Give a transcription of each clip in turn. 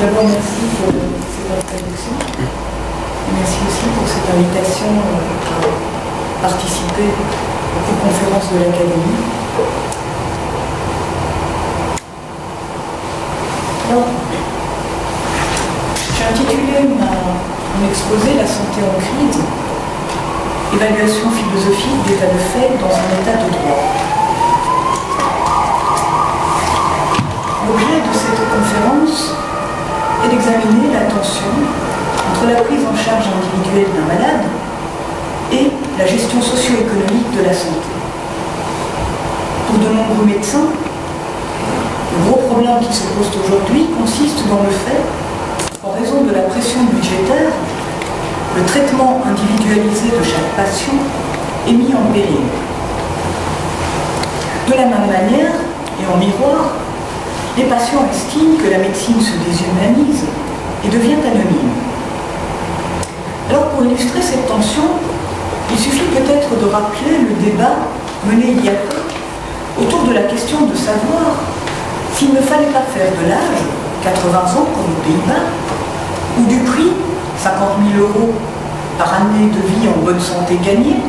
D'abord, merci pour cette introduction. Merci aussi pour cette invitation à participer aux conférences de l'Académie. Alors, j'ai intitulé mon exposé « La santé en crise, évaluation philosophique d'état de fait dans un état de droit ». L'objet de cette conférence est d'examiner la tension entre la prise en charge individuelle d'un malade et la gestion socio-économique de la santé. Pour de nombreux médecins, le gros problème qui se pose aujourd'hui consiste dans le fait, en raison de la pression budgétaire, le traitement individualisé de chaque patient est mis en péril. De la même manière, et en miroir, les patients estiment que la médecine se déshumanise et devient anonyme. Alors pour illustrer cette tension, il suffit peut-être de rappeler le débat mené il y a peu autour de la question de savoir s'il ne fallait pas faire de l'âge, 80 ans comme aux Pays-Bas, ou du prix, 50 000 € par année de vie en bonne santé gagnée,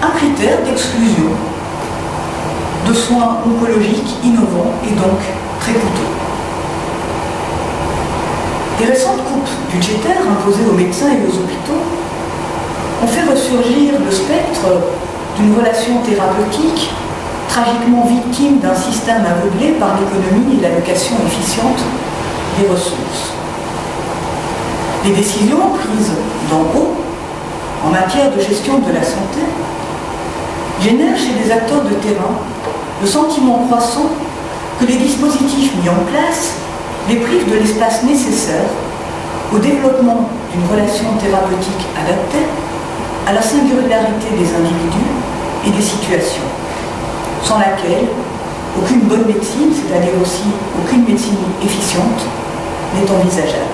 un critère d'exclusion de soins oncologiques innovants et donc très coûteux. Les récentes coupes budgétaires imposées aux médecins et aux hôpitaux ont fait ressurgir le spectre d'une relation thérapeutique tragiquement victime d'un système aveuglé par l'économie et l'allocation efficiente des ressources. Les décisions prises d'en haut en matière de gestion de la santé génèrent chez des acteurs de terrain le sentiment croissant que les dispositifs mis en place les privent de l'espace nécessaire au développement d'une relation thérapeutique adaptée à la singularité des individus et des situations, sans laquelle aucune bonne médecine, c'est-à-dire aussi aucune médecine efficiente, n'est envisageable.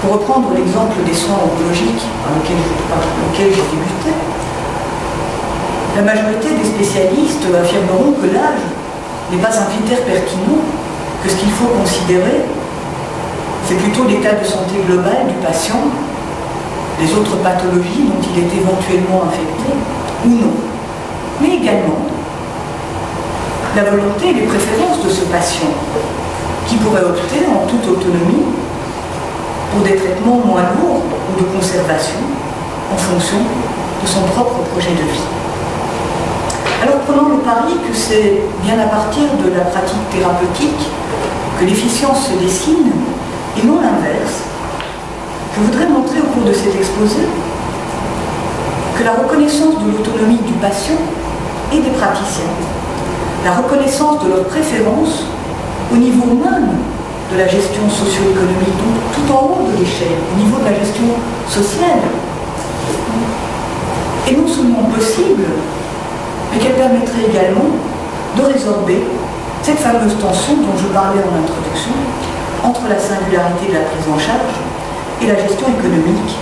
Pour reprendre l'exemple des soins oncologiques par lequel j'ai débuté, la majorité des spécialistes affirmeront que l'âge n'est pas un critère pertinent, que ce qu'il faut considérer, c'est plutôt l'état de santé global du patient, les autres pathologies dont il est éventuellement infecté, ou non, mais également la volonté et les préférences de ce patient, qui pourrait opter en toute autonomie pour des traitements moins lourds ou de conservation en fonction de son propre projet de vie. Alors prenons le pari que c'est bien à partir de la pratique thérapeutique que l'efficience se dessine, et non l'inverse. Je voudrais montrer au cours de cet exposé que la reconnaissance de l'autonomie du patient et des praticiens, la reconnaissance de leurs préférences au niveau même de la gestion socio-économique, donc tout en haut de l'échelle, au niveau de la gestion sociale, est non seulement possible, mais qu'elle permettrait également de résorber cette fameuse tension dont je parlais en introduction entre la singularité de la prise en charge et la gestion économique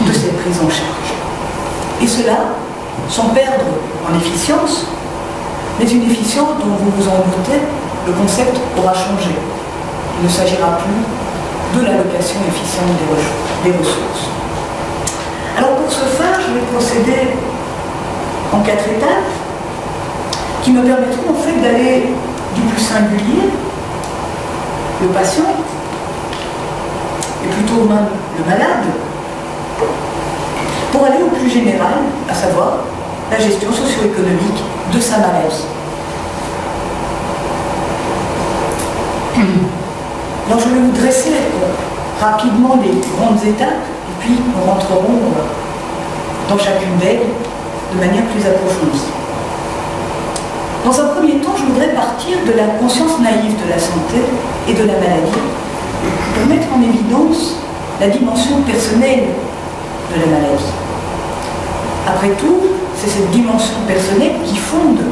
de cette prise en charge. Et cela sans perdre en efficience, mais une efficience dont vous vous en doutez, le concept aura changé. Il ne s'agira plus de l'allocation efficiente des ressources. Alors pour ce faire, je vais procéder en 4 étapes qui me permettront en fait d'aller du plus singulier, le patient, et plutôt même le malade, pour aller au plus général, à savoir la gestion socio-économique de sa maladie. Alors je vais vous dresser rapidement les grandes étapes, et puis nous rentrerons dans chacune d'elles de manière plus approfondie. Dans un premier temps, je voudrais partir de la conscience naïve de la santé et de la maladie pour mettre en évidence la dimension personnelle de la maladie. Après tout, c'est cette dimension personnelle qui fonde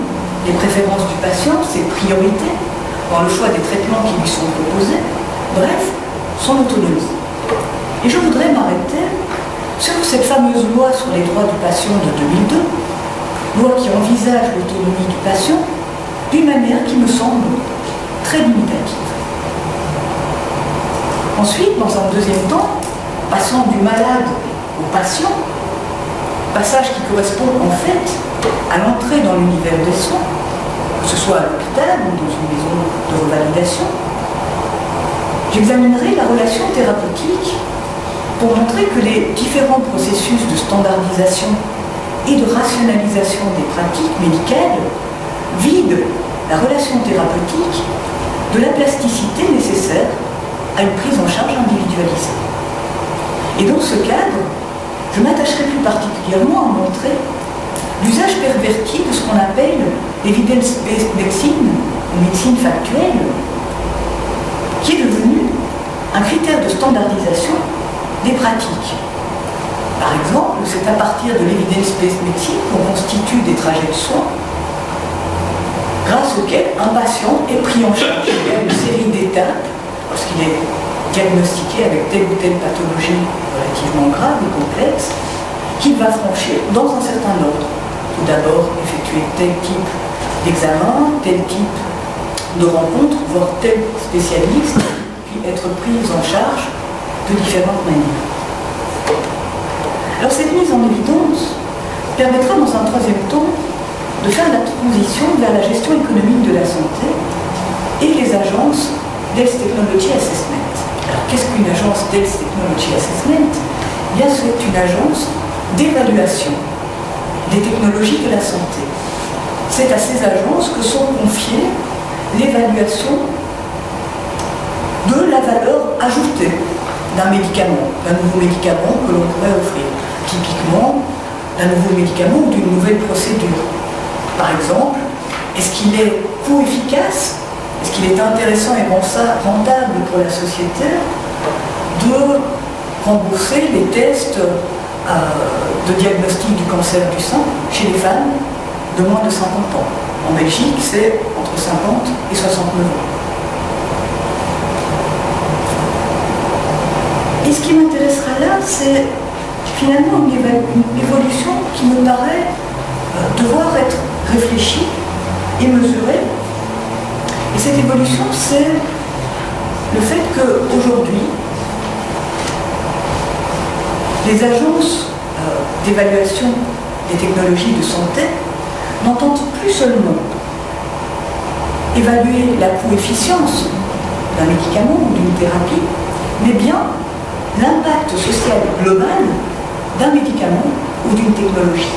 les préférences du patient, ses priorités, dans le choix des traitements qui lui sont proposés, bref, son autonomie. Et je voudrais m'arrêter sur cette fameuse loi sur les droits du patient de 2002, loi qui envisage l'autonomie du patient d'une manière qui me semble très limitative. Ensuite, dans un deuxième temps, passant du malade au patient, passage qui correspond en fait à l'entrée dans l'univers des soins, que ce soit à l'hôpital ou dans une maison de revalidation, j'examinerai la relation thérapeutique pour montrer que les différents processus de standardisation et de rationalisation des pratiques médicales vident la relation thérapeutique de la plasticité nécessaire à une prise en charge individualisée. Et dans ce cadre, je m'attacherai plus particulièrement à montrer l'usage perverti de ce qu'on appelle l'evidence-based medicine, ou médecine factuelle, qui est devenu un critère de standardisation des pratiques. Par exemple, c'est à partir de l'evidence-based medicine qu'on constitue des trajets de soins grâce auxquels un patient est pris en charge. Il y a une série d'étapes lorsqu'il est diagnostiqué avec telle ou telle pathologie relativement grave et complexe qu'il va franchir dans un certain ordre. Tout d'abord, effectuer tel type d'examen, tel type de rencontre, voire tel spécialiste, puis être pris en charge de différentes manières. Alors cette mise en évidence permettra dans un troisième temps de faire la transition vers la gestion économique de la santé et les agences d'Health Technology Assessment. Alors qu'est-ce qu'une agence d'Health Technology Assessment? Eh bien, c'est une agence d'évaluation des technologies de la santé. C'est à ces agences que sont confiées l'évaluation de la valeur ajoutée d'un médicament, d'un nouveau médicament que l'on pourrait offrir. Typiquement, d'un nouveau médicament ou d'une nouvelle procédure. Par exemple, est-ce qu'il est coût-efficace? Est-ce qu'il est intéressant et rentable pour la société de rembourser les tests de diagnostic du cancer du sein chez les femmes de moins de 50 ans? En Belgique, c'est entre 50 et 69 ans. Et ce qui m'intéressera là, c'est finalement une évolution qui me paraît devoir être réfléchie et mesurée. Et cette évolution, c'est le fait qu'aujourd'hui, les agences d'évaluation des technologies de santé n'entendent plus seulement évaluer la coût-efficience d'un médicament ou d'une thérapie, mais bien l'impact social global d'un médicament ou d'une technologie.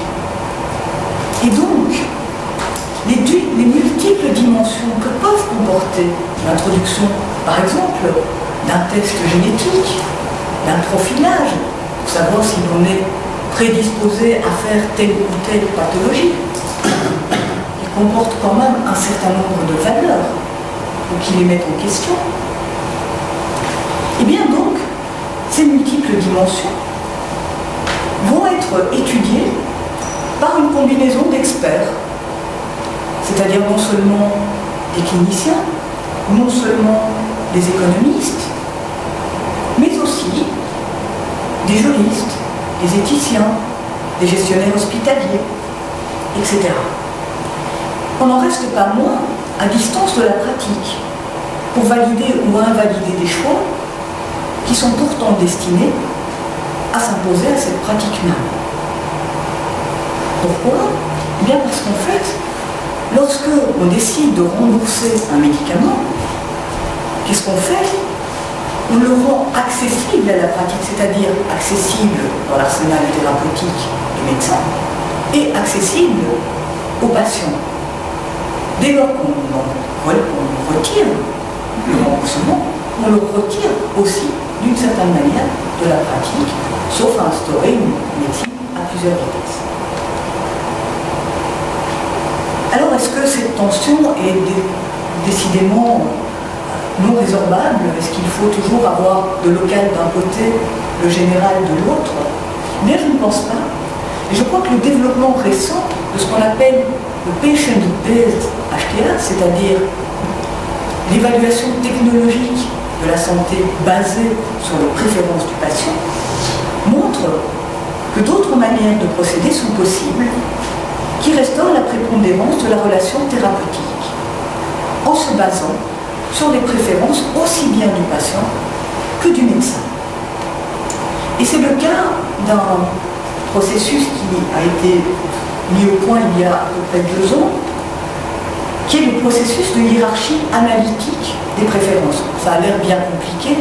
Et donc, les multiples dimensions que peuvent comporter l'introduction, par exemple, d'un test génétique, d'un profilage, pour savoir si l'on est prédisposé à faire telle ou telle pathologie, qui comporte quand même un certain nombre de valeurs, ou qui les mettent en question. Et bien donc, ces multiples dimensions vont être étudiées par une combinaison d'experts, c'est-à-dire non seulement des cliniciens, non seulement des économistes, mais aussi des juristes, des éthiciens, des gestionnaires hospitaliers, etc. On n'en reste pas moins à distance de la pratique pour valider ou invalider des choix qui sont pourtant destinés à s'imposer à cette pratique même. Pourquoi? Eh bien parce qu'en fait, lorsque on décide de rembourser un médicament, qu'est-ce qu'on fait? On le rend accessible à la pratique, c'est-à-dire accessible dans l'arsenal thérapeutique du médecin et accessible aux patients. Dès lors qu'on retire le remboursement, on le retire aussi d'une certaine manière de la pratique, sauf à instaurer une médecine à plusieurs vitesses. Alors, est-ce que cette tension est décidément non résorbable? Est-ce qu'il faut toujours avoir le local d'un côté, le général de l'autre? Mais je ne pense pas. Et je crois que le développement récent de ce qu'on appelle le patient-based HTA, c'est-à-dire l'évaluation technologique de la santé basée sur les préférences du patient, montre que d'autres manières de procéder sont possibles qui restaurent la prépondérance de la relation thérapeutique en se basant sur les préférences aussi bien du patient que du médecin. Et c'est le cas d'un processus qui a été mis au point il y a à peu près 2 ans, qui est le processus de hiérarchie analytique des préférences. Ça a l'air bien compliqué,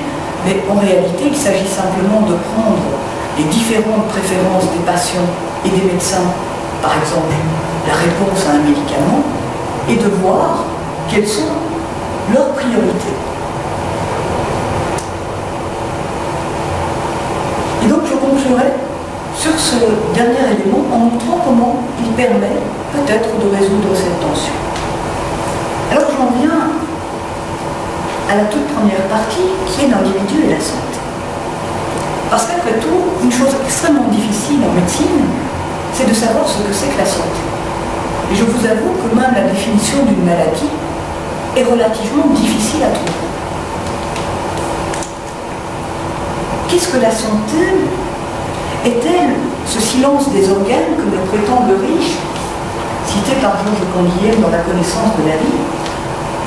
mais en réalité, il s'agit simplement de prendre les différentes préférences des patients et des médecins, par exemple la réponse à un médicament, et de voir quelles sont leurs priorités. Et donc je conclurai sur ce dernier élément en montrant comment il permet peut-être de résoudre cette tension. Alors j'en viens à la toute première partie qui est l'individu et la santé. Parce qu'après tout, une chose extrêmement difficile en médecine, c'est de savoir ce que c'est que la santé. Et je vous avoue que même la définition d'une maladie est relativement difficile à trouver. Qu'est-ce que la santé? Est-elle ce silence des organes que me prétend le riche, cité par Georges Canguilhem dans La connaissance de la vie?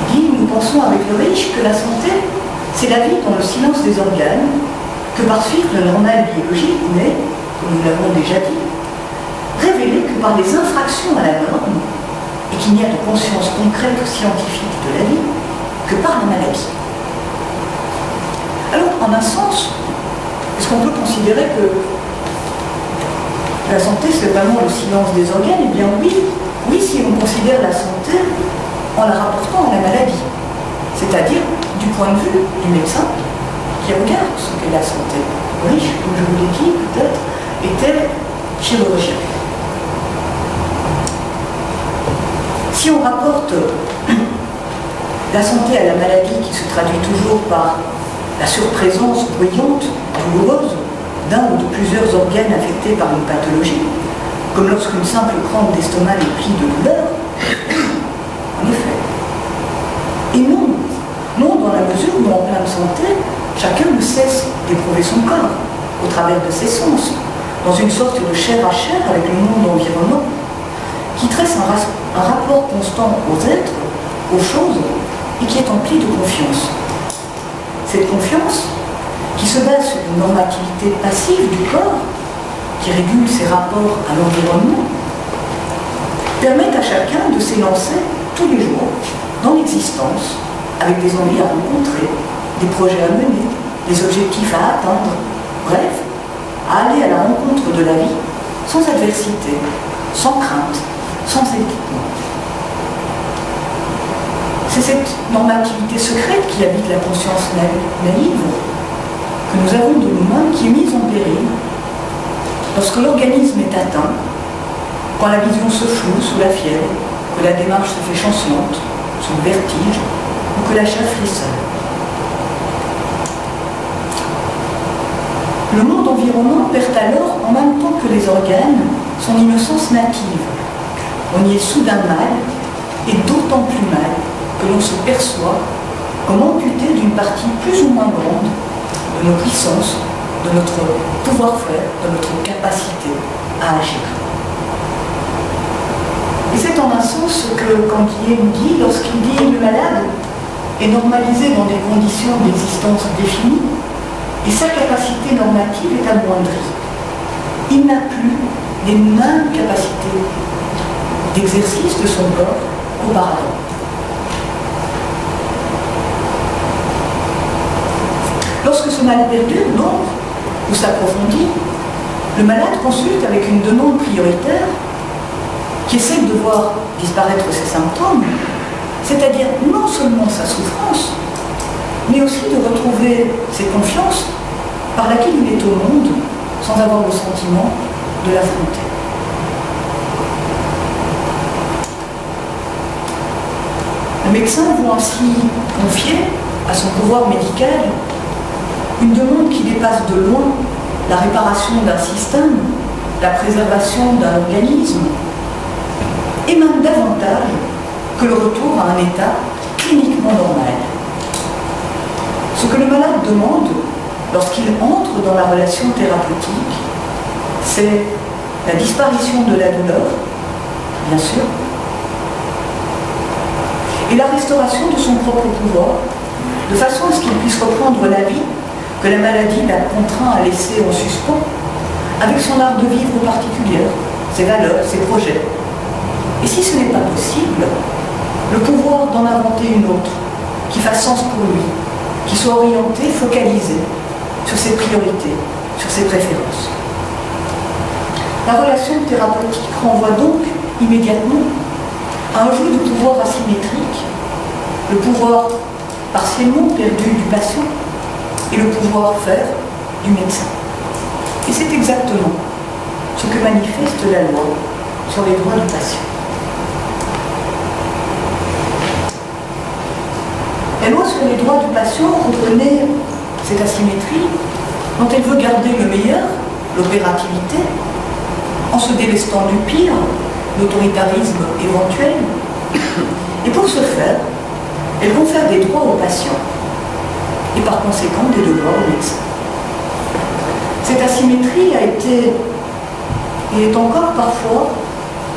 Il dit, nous pensons avec le riche que la santé, c'est la vie dans le silence des organes, que par suivre le normal biologique n'est, comme nous l'avons déjà dit, révélé que par les infractions à la norme, et qu'il n'y a de conscience concrète ou scientifique de la vie que par la maladie. Alors, en un sens, est-ce qu'on peut considérer que la santé, c'est vraiment le silence des organes? Eh bien oui, oui, si on considère la santé en la rapportant à la maladie, c'est-à-dire du point de vue du médecin qui regarde ce qu'est la santé. Riche, comme je vous l'ai dit, peut-être, était chirurgien. Si on rapporte la santé à la maladie qui se traduit toujours par la surprésence bruyante, douloureuse, d'un ou de plusieurs organes affectés par une pathologie, comme lorsqu'une simple crampe d'estomac est prise de douleur, en effet. Et non, non dans la mesure où en pleine santé, chacun ne cesse d'éprouver son corps, au travers de ses sens, dans une sorte de chair à chair avec le monde environnant, qui tresse un rapport constant aux êtres, aux choses, et qui est empli de confiance. Cette confiance, qui se base sur une normativité passive du corps, qui régule ses rapports à l'environnement, permet à chacun de s'élancer tous les jours dans l'existence, avec des envies à rencontrer, des projets à mener, des objectifs à atteindre, bref, à aller à la rencontre de la vie sans adversité, sans crainte, sans équipement. C'est cette normativité secrète qui habite la conscience naïve que nous avons de nous-mêmes qui est mise en péril lorsque l'organisme est atteint, quand la vision se floue sous la fièvre, que la démarche se fait chancelante, sous le vertige, ou que la chair frissonne. Le monde environnant perd alors, en même temps que les organes, son innocence native. On y est soudain mal, et d'autant plus mal que l'on se perçoit comme amputé d'une partie plus ou moins grande de nos puissances, de notre pouvoir-faire, de notre capacité à agir. Et c'est en un sens ce que Canguilhem dit lorsqu'il dit que le malade est normalisé dans des conditions d'existence définies et sa capacité normative est amoindrie. Il n'a plus les mêmes capacités d'exercice de son corps qu'auparavant. Lorsque ce mal perdure, donc, ou s'approfondit, le malade consulte avec une demande prioritaire qui est celle de voir disparaître ses symptômes, c'est-à-dire non seulement sa souffrance, mais aussi de retrouver ses confiances par laquelle il est au monde sans avoir le sentiment de l'affronter. Le médecin voit ainsi confier à son pouvoir médical une demande qui dépasse de loin la réparation d'un système, la préservation d'un organisme, et même davantage que le retour à un état cliniquement normal. Ce que le malade demande lorsqu'il entre dans la relation thérapeutique, c'est la disparition de la douleur, bien sûr, et la restauration de son propre pouvoir, de façon à ce qu'il puisse reprendre la vie que la maladie l'a contraint à laisser en suspens, avec son art de vivre particulier, ses valeurs, ses projets. Et si ce n'est pas possible, le pouvoir d'en inventer une autre, qui fasse sens pour lui, qui soit orientée, focalisée sur ses priorités, sur ses préférences. La relation thérapeutique renvoie donc immédiatement à un jeu de pouvoir asymétrique, le pouvoir partiellement perdu du patient et le pouvoir faire du médecin. Et c'est exactement ce que manifeste la loi sur les droits du patient. La loi sur les droits du patient reconnaît cette asymétrie dont elle veut garder le meilleur, l'opérativité, en se délestant du pire, l'autoritarisme éventuel. Et pour ce faire, elle confère des droits aux patients et par conséquent des devoirs aux médecins. Cette asymétrie a été et est encore parfois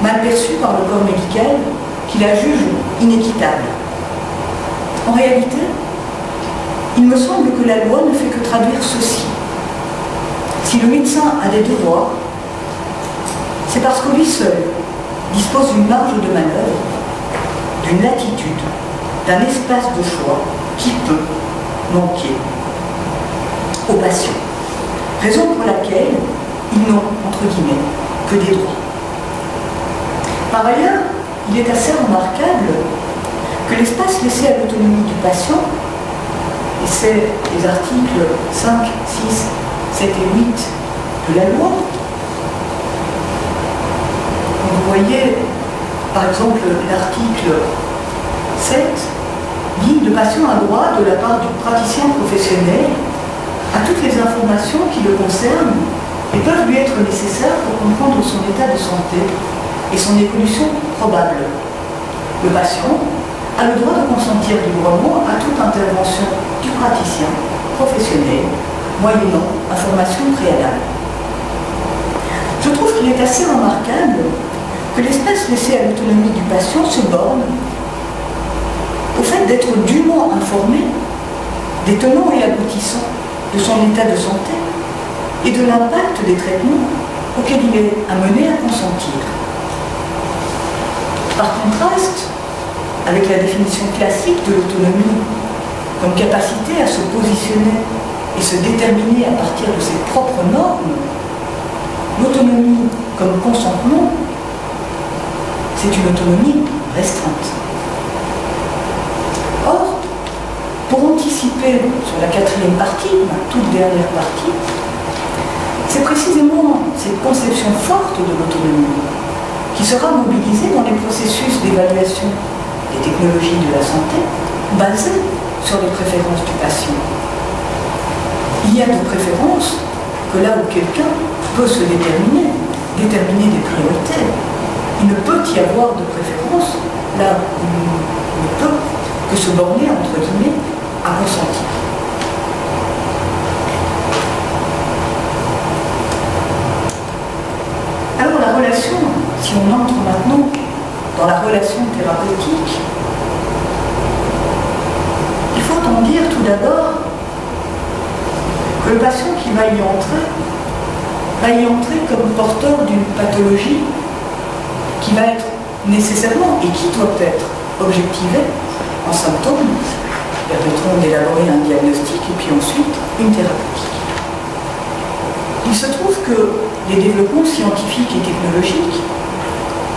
mal perçue par le corps médical qui la juge inéquitable. En réalité, il me semble que la loi ne fait que traduire ceci. Si le médecin a des devoirs, c'est parce que lui seul dispose d'une marge de manœuvre, d'une latitude, d'un espace de choix qui peut manquer aux patients. Raison pour laquelle ils n'ont, entre guillemets, que des droits. Par ailleurs, il est assez remarquable que l'espace laissé à l'autonomie du patient, et c'est les articles 5, 6, 7 et 8 de la loi. Vous voyez, par exemple, l'article 7 dit « Le patient a droit, de la part du praticien professionnel, à toutes les informations qui le concernent et peuvent lui être nécessaires pour comprendre son état de santé et son évolution probable. Le patient a le droit de consentir librement à toute intervention du praticien professionnel, moyennant information préalable. » Je trouve qu'il est assez remarquable que l'espace laissé à l'autonomie du patient se borne au fait d'être dûment informé des tenants et aboutissants de son état de santé et de l'impact des traitements auxquels il est amené à consentir. Par contraste, avec la définition classique de l'autonomie comme capacité à se positionner et se déterminer à partir de ses propres normes, l'autonomie comme consentement, c'est une autonomie restreinte. Or, pour anticiper sur la quatrième partie, la toute dernière partie, c'est précisément cette conception forte de l'autonomie qui sera mobilisée dans les processus d'évaluation des technologies de la santé basés sur les préférences du patient. Il y a de préférences que là où quelqu'un peut se déterminer des priorités, il ne peut y avoir de préférence là où il ne peut que se borner, entre guillemets, à consentir. Alors la relation, si on entre maintenant dans la relation thérapeutique, il faut en dire tout d'abord que le patient qui va y entrer comme porteur d'une pathologie qui va être nécessairement et qui doit être objectivée en symptômes, permettront d'élaborer un diagnostic et puis ensuite une thérapeutique. Il se trouve que les développements scientifiques et technologiques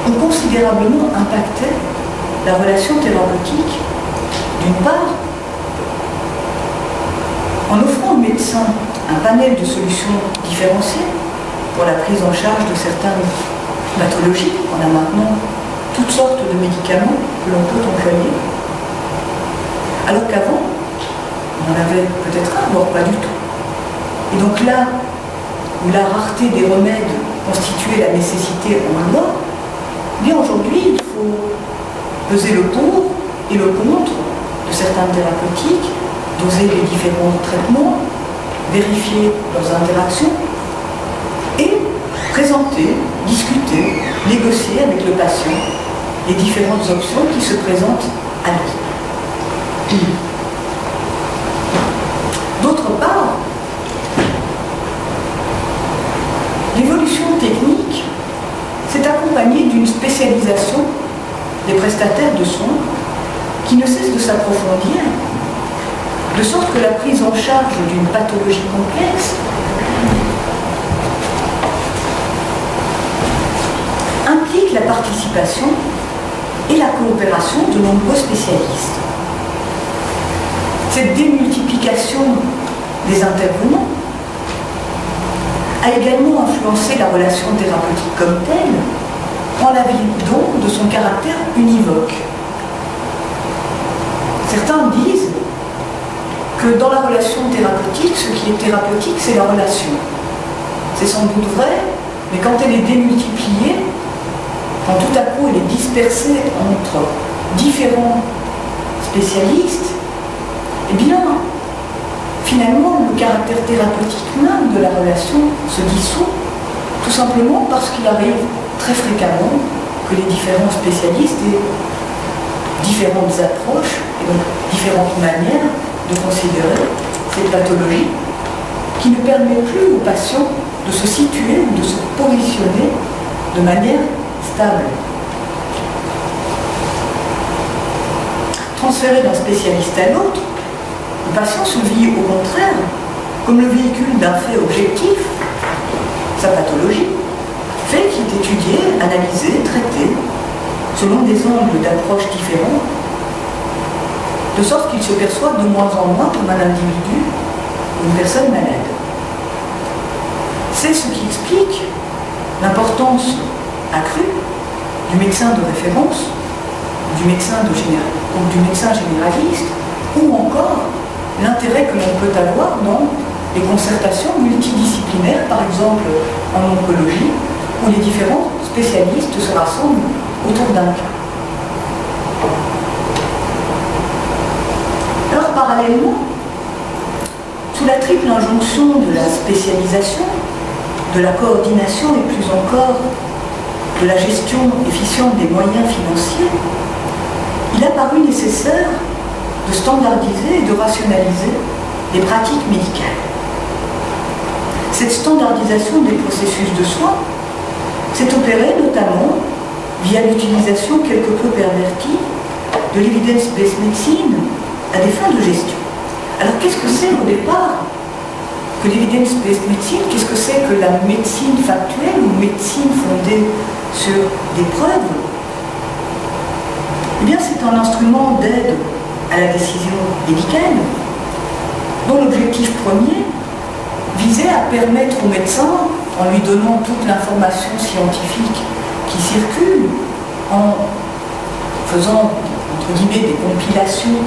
ont considérablement impacté la relation thérapeutique, d'une part, en offrant aux médecins un panel de solutions différenciées pour la prise en charge de certaines pathologies. On a maintenant toutes sortes de médicaments que l'on peut employer, alors qu'avant, on en avait peut-être un, voire pas du tout. Et donc là où la rareté des remèdes constituait la nécessité en loi, bien aujourd'hui, il faut peser le pour et le contre de certaines thérapeutiques, doser les différents traitements, vérifier leurs interactions et présenter, discuter, négocier avec le patient les différentes options qui se présentent à lui. D'autre part, spécialisation des prestataires de soins qui ne cesse de s'approfondir, de sorte que la prise en charge d'une pathologie complexe implique la participation et la coopération de nombreux spécialistes. Cette démultiplication des intervenants a également influencé la relation thérapeutique comme telle, en la vidant de son caractère univoque. Certains disent que dans la relation thérapeutique, ce qui est thérapeutique, c'est la relation. C'est sans doute vrai, mais quand elle est démultipliée, quand tout à coup elle est dispersée entre différents spécialistes, eh bien, finalement, le caractère thérapeutique même de la relation se dissout, tout simplement parce qu'il arrive très fréquemment que les différents spécialistes aient différentes approches et donc différentes manières de considérer cette pathologie qui ne permet plus aux patients de se situer ou de se positionner de manière stable. Transféré d'un spécialiste à l'autre, le patient se vit au contraire comme le véhicule d'un fait objectif, sa pathologie, fait qui est étudié, analysé, traité, selon des angles d'approche différents, de sorte qu'il se perçoit de moins en moins comme un individu ou une personne malade. C'est ce qui explique l'importance accrue du médecin de référence, du médecin généraliste, ou encore l'intérêt que l'on peut avoir dans les concertations multidisciplinaires, par exemple en oncologie, où les différents spécialistes se rassemblent autour d'un cas. Alors parallèlement, sous la triple injonction de la spécialisation, de la coordination et plus encore de la gestion efficiente des moyens financiers, il a paru nécessaire de standardiser et de rationaliser les pratiques médicales. Cette standardisation des processus de soins s'est opérée notamment via l'utilisation quelque peu pervertie de l'evidence-based medicine à des fins de gestion. Alors qu'est-ce que c'est au départ que l'evidence-based medicine? Qu'est-ce que c'est que la médecine factuelle ou médecine fondée sur des preuves? Eh bien, c'est un instrument d'aide à la décision médicale dont l'objectif premier visait à permettre au médecin, en lui donnant toute l'information scientifique qui circule, en faisant, entre guillemets, des compilations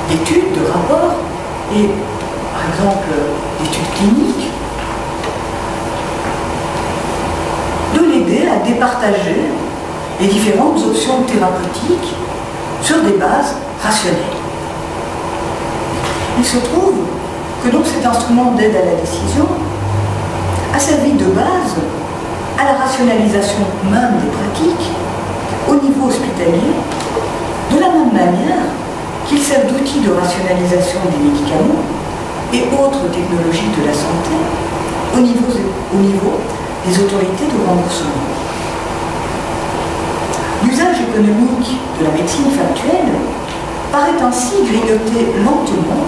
d'études, de rapports, et par exemple d'études cliniques, de l'aider à départager les différentes options thérapeutiques sur des bases rationnelles. Il se trouve que donc cet instrument d'aide à la décision a servi de base à la rationalisation même des pratiques au niveau hospitalier, de la même manière qu'il sert d'outil de rationalisation des médicaments et autres technologies de la santé au niveau des autorités de remboursement. L'usage économique de la médecine factuelle paraît ainsi grignoter lentement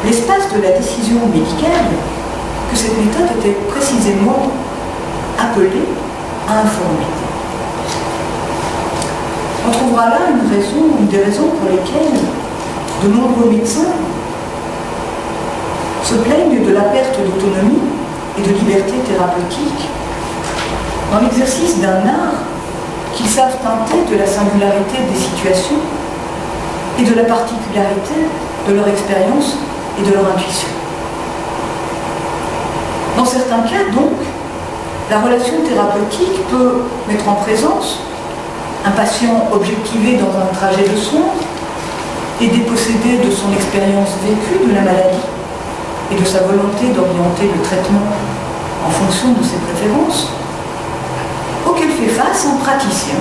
l'espace de la décision médicale que cette méthode était précisément appelée à informer. On trouvera là une des raisons pour lesquelles de nombreux médecins se plaignent de la perte d'autonomie et de liberté thérapeutique dans l'exercice d'un art qu'ils savent teinter de la singularité des situations et de la particularité de leur expérience et de leur intuition. Dans certains cas, donc, la relation thérapeutique peut mettre en présence un patient objectivé dans un trajet de soins et dépossédé de son expérience vécue de la maladie et de sa volonté d'orienter le traitement en fonction de ses préférences, auquel fait face un praticien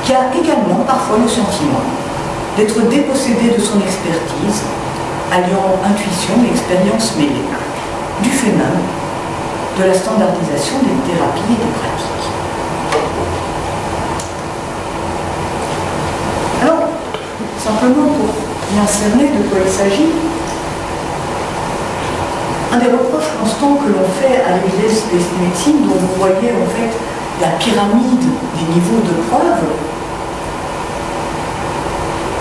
qui a également parfois le sentiment d'être dépossédé de son expertise, alliant intuition et expérience mêlée, du fait même de la standardisation des thérapies et des pratiques. simplement pour bien cerner de quoi il s'agit, un des reproches constants que l'on fait à l'Église de médecine, dont vous voyez en fait la pyramide des niveaux de preuve,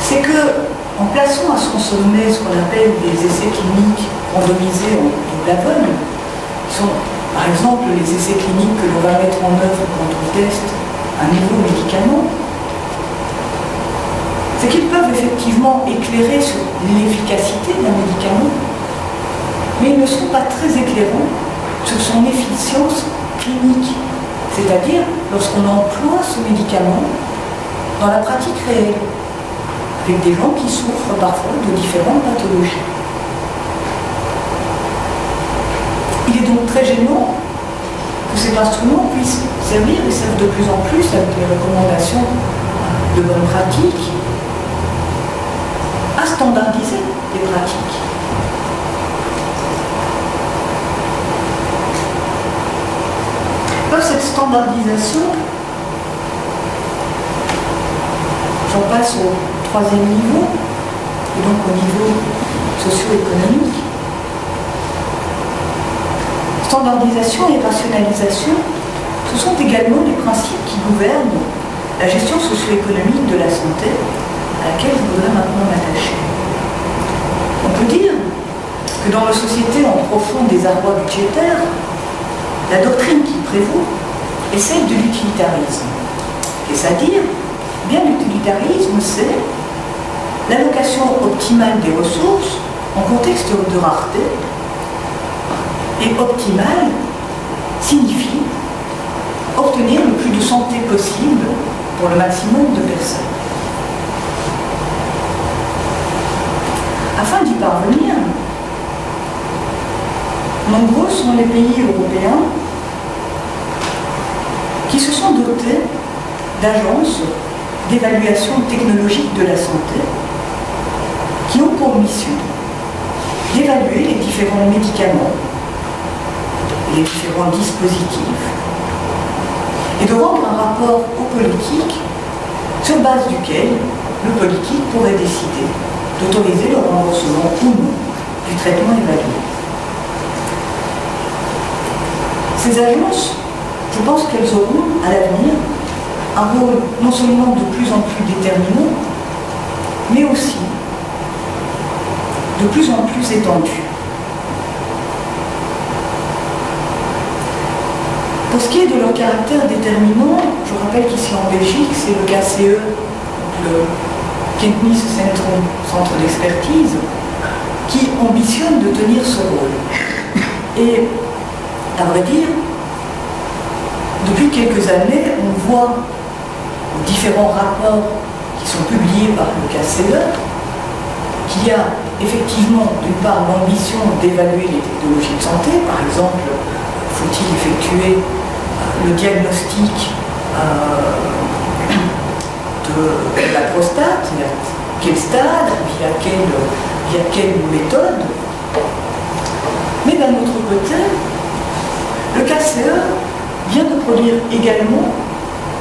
c'est que, en plaçant à son sommet ce qu'on appelle des essais cliniques randomisés en double aveugle, qui sont par exemple les essais cliniques que l'on va mettre en œuvre quand on teste un nouveau médicament, c'est qu'ils peuvent effectivement éclairer sur l'efficacité d'un médicament, mais ils ne sont pas très éclairants sur son efficience clinique, c'est-à-dire lorsqu'on emploie ce médicament dans la pratique réelle, avec des gens qui souffrent parfois de différentes pathologies. Il est donc très gênant que cet instrument puisse servir et serve de plus en plus avec les recommandations de bonne pratique à standardiser les pratiques. Par cette standardisation, j'en passe au troisième niveau, et donc au niveau socio-économique. Standardisation et rationalisation, ce sont également les principes qui gouvernent la gestion socio-économique de la santé, à laquelle je voudrais maintenant m'attacher. On peut dire que dans nos sociétés en profond désarroi budgétaire, la doctrine qui prévaut est celle de l'utilitarisme. Qu'est-ce à dire? Bien, l'utilitarisme, c'est l'allocation optimale des ressources en contexte de rareté, et optimale signifie obtenir le plus de santé possible pour le maximum de personnes. Afin d'y parvenir, nombreux sont les pays européens qui se sont dotés d'agences d'évaluation technologique de la santé qui ont pour mission d'évaluer les différents médicaments, les différents dispositifs et de rendre un rapport au politique sur base duquel le politique pourrait décider d'autoriser le remboursement ou non du traitement évalué. Ces agences, je pense qu'elles auront à l'avenir un rôle non seulement de plus en plus déterminant, mais aussi de plus en plus étendu. Pour ce qui est de leur caractère déterminant, je rappelle qu'ici en Belgique, c'est le KCE, le Kenntniszentrum, centre d'expertise, qui ambitionne de tenir ce rôle. Et, à vrai dire, depuis quelques années, on voit aux différents rapports qui sont publiés par le KCE qu'il y a effectivement, d'une part, l'ambition d'évaluer les technologies de santé. Par exemple, faut-il effectuer le diagnostic de la prostate, à quel stade, via quelle méthode. Mais d'un autre côté, le KCE vient de produire également,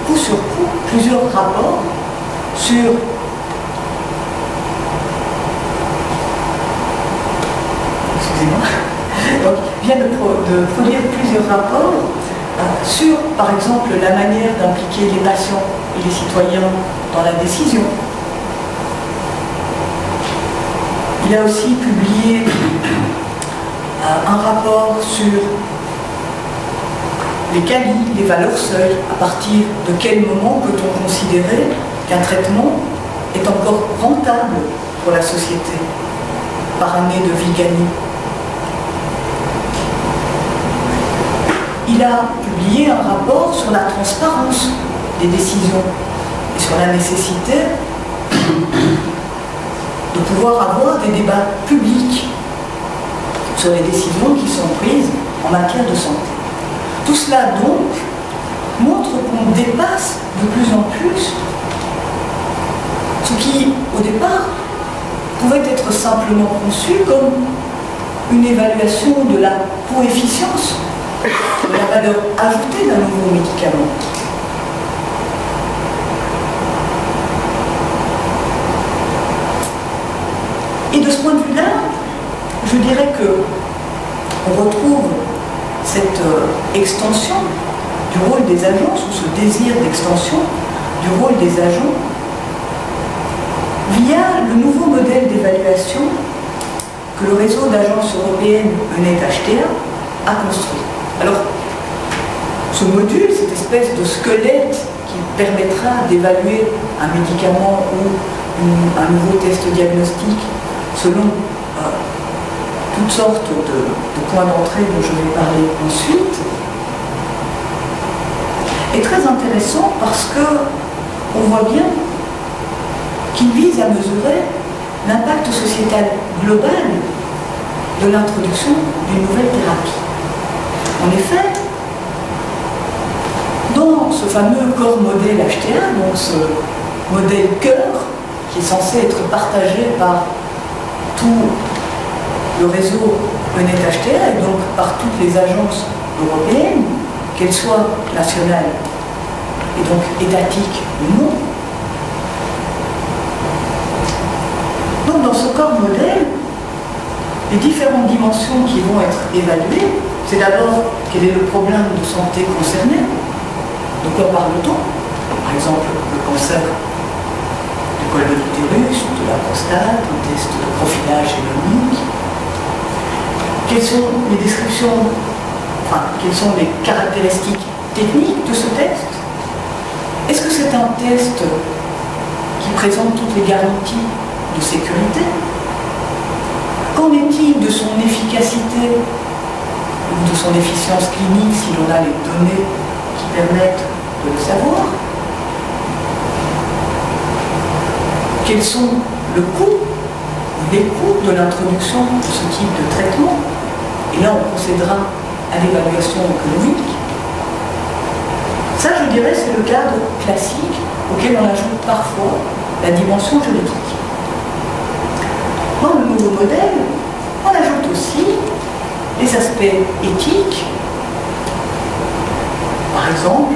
coup sur coup, plusieurs rapports sur donc, vient de produire plusieurs rapports sur, par exemple, la manière d'impliquer les patients et les citoyens dans la décision. Il a aussi publié un rapport sur les CALI, les valeurs seuils, à partir de quel moment peut-on considérer qu'un traitement est encore rentable pour la société par année de vie gagnée. Il a publié un rapport sur la transparence des décisions et sur la nécessité de pouvoir avoir des débats publics sur les décisions qui sont prises en matière de santé. Tout cela donc montre qu'on dépasse de plus en plus ce qui, au départ, pouvait être simplement conçu comme une évaluation de la coefficience, de la valeur ajoutée d'un nouveau médicament. de ce point de vue-là, je dirais qu'on retrouve cette extension du rôle des agences, ou ce désir d'extension du rôle des agents, via le nouveau modèle d'évaluation que le réseau d'agences européennes ENET-HTA a construit. Alors, ce module, cette espèce de squelette qui permettra d'évaluer un médicament ou un nouveau test diagnostique selon toutes sortes de points d'entrée dont je vais parler ensuite, est très intéressant parce qu'on voit bien qu'il vise à mesurer l'impact sociétal global de l'introduction d'une nouvelle thérapie. En effet, dans ce fameux corps modèle HTA, donc ce modèle cœur, qui est censé être partagé par tout le réseau ENET-HTA et donc par toutes les agences européennes, qu'elles soient nationales et donc étatiques ou non. Donc dans ce corps modèle, les différentes dimensions qui vont être évaluées, c'est d'abord quel est le problème de santé concerné, de quoi parle-t-on? Par exemple, le cancer du col de l'utérus, de la prostate, un test de profilage génomique. Quelles sont les descriptions, quelles sont les caractéristiques techniques de ce test? Est-ce que c'est un test qui présente toutes les garanties de sécurité? Qu'en est-il de son efficacité ou de son efficience clinique si l'on a les données qui permettent de le savoir? Quels sont les coûts de l'introduction de ce type de traitement? Et là, on procédera à l'évaluation économique. Ça, je dirais, c'est le cadre classique auquel on ajoute parfois la dimension juridique. Dans le nouveau modèle, on ajoute aussi les aspects éthiques. Par exemple,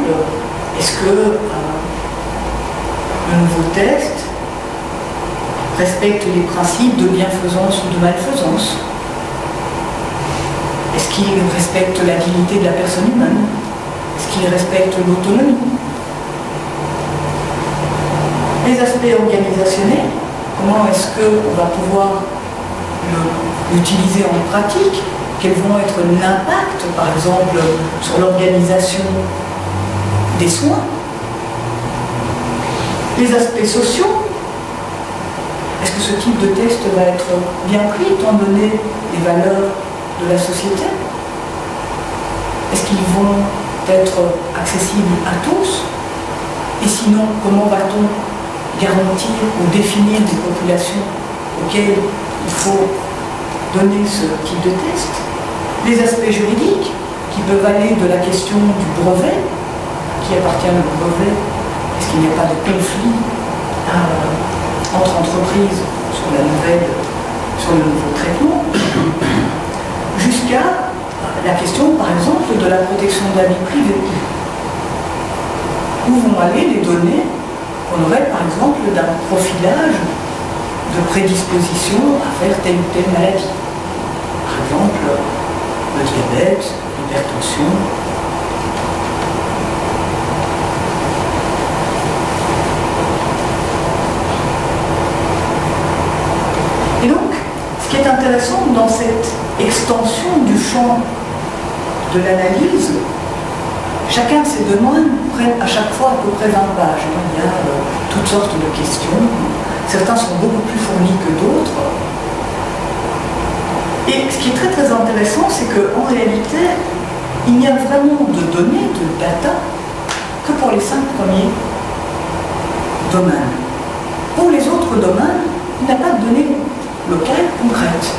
est-ce que le nouveau test respecte les principes de bienfaisance ou de malfaisance? Est-ce qu'il respecte la dignité de la personne humaine? Est-ce qu'il respecte l'autonomie? Les aspects organisationnels, comment est-ce qu'on va pouvoir l'utiliser en pratique? Quels vont être l'impact, par exemple, sur l'organisation des soins? Les aspects sociaux, est-ce que ce type de test va être bien pris étant donné les valeurs de la société? Est-ce qu'ils vont être accessibles à tous? Et sinon, comment va-t-on garantir ou définir des populations auxquelles il faut donner ce type de test? Les aspects juridiques qui peuvent aller de la question du brevet, qui appartient au brevet, est-ce qu'il n'y a pas de conflit entre entreprises sur le nouveau traitement, jusqu'à la question, par exemple, de la protection de la vie privée. Où vont aller les données qu'on aurait, par exemple, d'un profilage de prédisposition à faire telle ou telle maladie? Par exemple, le diabète, l'hypertension. Et donc, ce qui est intéressant dans cette extension du champ de l'analyse, chacun de ces domaines prennent à chaque fois à peu près 20 pages. Il y a toutes sortes de questions. Certains sont beaucoup plus fournis que d'autres. Et ce qui est très très intéressant, c'est qu'en réalité, il n'y a vraiment de données, de data, que pour les 5 premiers domaines. Pour les autres domaines, il n'y a pas de données locales concrètes.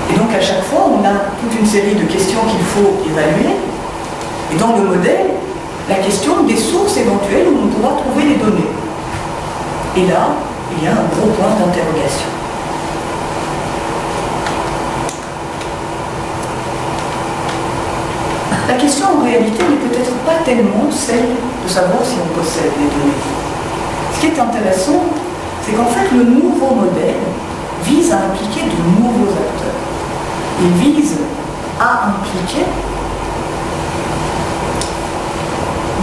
Et donc à chaque fois, on a toute une série de questions qu'il faut évaluer. Et dans le modèle, la question des sources éventuelles où on pourra trouver les données. Et là, il y a un gros point d'interrogation. La question en réalité n'est peut-être pas tellement celle de savoir si on possède les données. Ce qui est intéressant, c'est qu'en fait le nouveau modèle vise à impliquer de nouveaux acteurs. Il vise à impliquer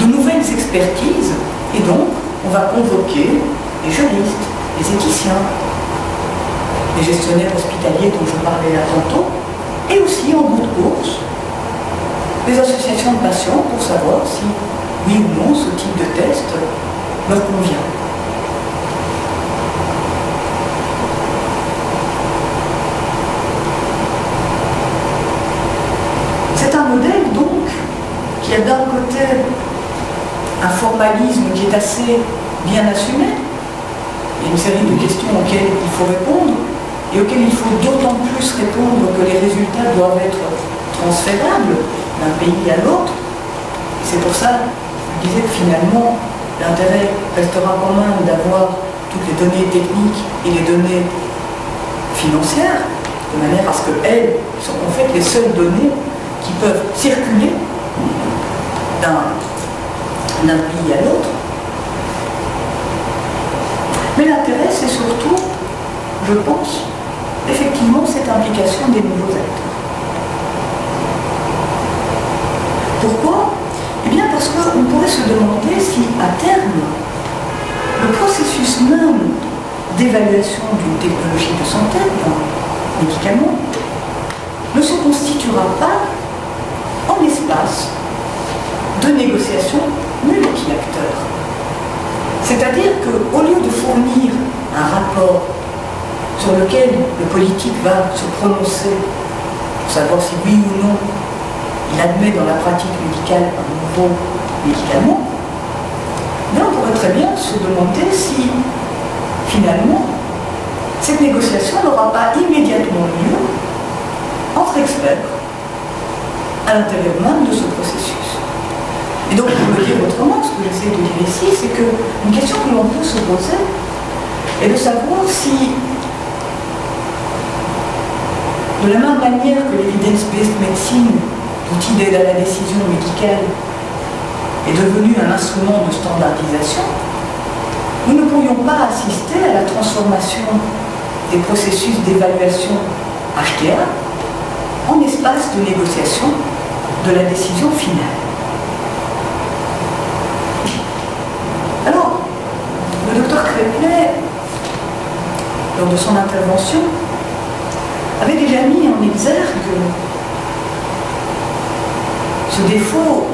de nouvelles expertises, et donc on va convoquer les juristes, les éthiciens, les gestionnaires hospitaliers dont je parlais là tantôt, et aussi en bout de course, les associations de patients pour savoir si, oui ou non, ce type de test leur convient. C'est un modèle donc qui a d'un côté un formalisme qui est assez bien assumé. Il y a une série de questions auxquelles il faut répondre et auxquelles il faut d'autant plus répondre que les résultats doivent être transférables d'un pays à l'autre. C'est pour ça que je disais que finalement l'intérêt restera quand même d'avoir toutes les données techniques et les données financières, de manière à ce qu'elles sont en fait les seules données qui peuvent circuler d'un pays à l'autre. Mais l'intérêt, c'est surtout, je pense, effectivement, cette implication des nouveaux acteurs. Pourquoi? Eh bien parce qu'on pourrait se demander si, à terme, le processus même d'évaluation d'une technologie de santé, d'un médicament, ne se constituera pas en espace de négociation multi-acteurs. C'est-à-dire qu'au lieu de fournir un rapport sur lequel le politique va se prononcer pour savoir si oui ou non il admet dans la pratique médicale un nouveau médicament, bien on pourrait très bien se demander si finalement cette négociation n'aura pas immédiatement lieu entre experts à l'intérieur même de ce processus. Et donc, pour le dire autrement, ce que j'essaie de dire ici, c'est qu'une question que l'on peut se poser est de savoir si, de la même manière que l'evidence-based medicine, l'outil d'aide à la décision médicale, est devenu un instrument de standardisation, nous ne pourrions pas assister à la transformation des processus d'évaluation HTA en espace de négociation de la décision finale. Alors, le docteur Krepler, lors de son intervention, avait déjà mis en exergue ce défaut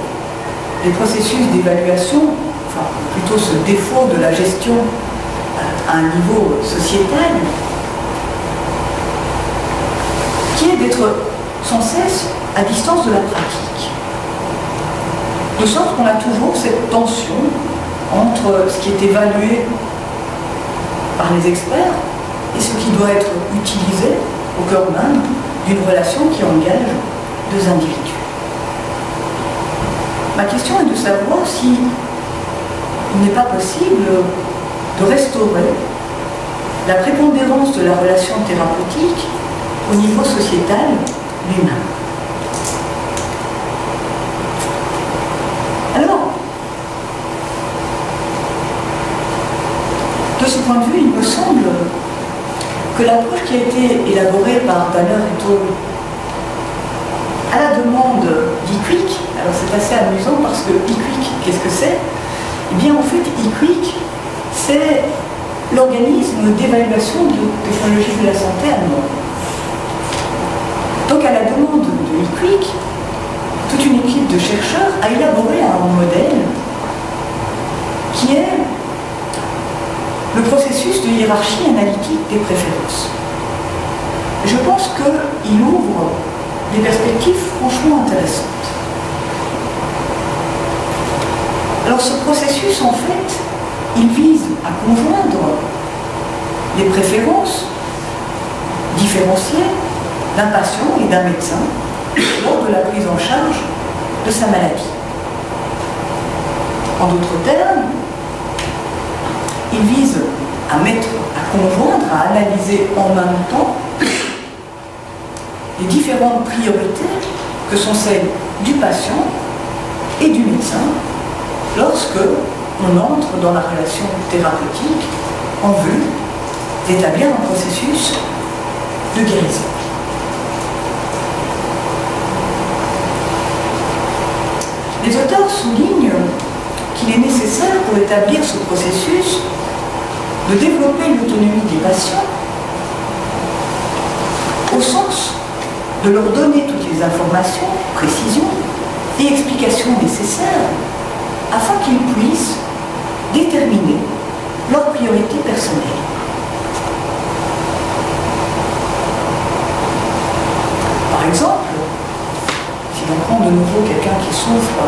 des processus d'évaluation, enfin plutôt ce défaut de la gestion à un niveau sociétal, qui est d'être sans cesse à distance de la pratique. De sorte qu'on a toujours cette tension entre ce qui est évalué par les experts et ce qui doit être utilisé au cœur même d'une relation qui engage deux individus. Ma question est de savoir si il n'est pas possible de restaurer la prépondérance de la relation thérapeutique au niveau sociétal lui-même. Alors, de ce point de vue, il me semble que l'approche qui a été élaborée par Banner et al. À la demande d'IQWiC, alors c'est assez amusant parce que IQWiC, qu'est-ce que c'est? Eh bien en fait, IQWiC, c'est l'organisme d'évaluation de technologie de la santé allemand. Donc à la demande de IQWiC, toute une équipe de chercheurs a élaboré un modèle qui est le processus de hiérarchie analytique des préférences. Je pense qu'il ouvre des perspectives franchement intéressantes. Alors ce processus, en fait, il vise à conjoindre les préférences différenciées d'un patient et d'un médecin lors de la prise en charge de sa maladie. En d'autres termes, il vise à conjoindre, à analyser en même temps les différentes priorités que sont celles du patient et du médecin lorsque on entre dans la relation thérapeutique en vue d'établir un processus de guérison. Les auteurs soulignent qu'il est nécessaire pour établir ce processus de développer l'autonomie des patients au sens de leur donner toutes les informations, précisions et explications nécessaires afin qu'ils puissent déterminer leurs priorités personnelles. Par exemple, si l'on prend de nouveau quelqu'un qui souffre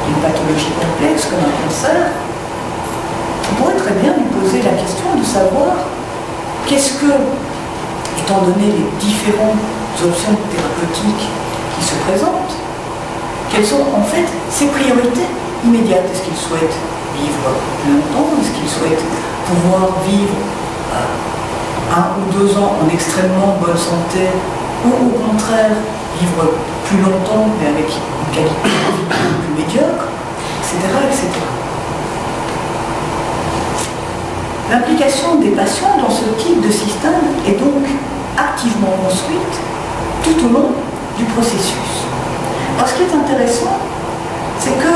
d'une pathologie complexe comme un cancer, on pourrait très bien lui poser la question de savoir qu'est-ce que, étant donné les différentes options thérapeutiques qui se présentent, quelles sont en fait ses priorités immédiates. Est-ce qu'il souhaite vivre plus longtemps? Est-ce qu'il souhaite pouvoir vivre 1 ou 2 ans en extrêmement bonne santé, ou au contraire vivre plus longtemps mais avec une qualité de vie plus médiocre, etc., etc. L'implication des patients dans ce type de système est donc activement construite tout au long du processus. Alors ce qui est intéressant, c'est que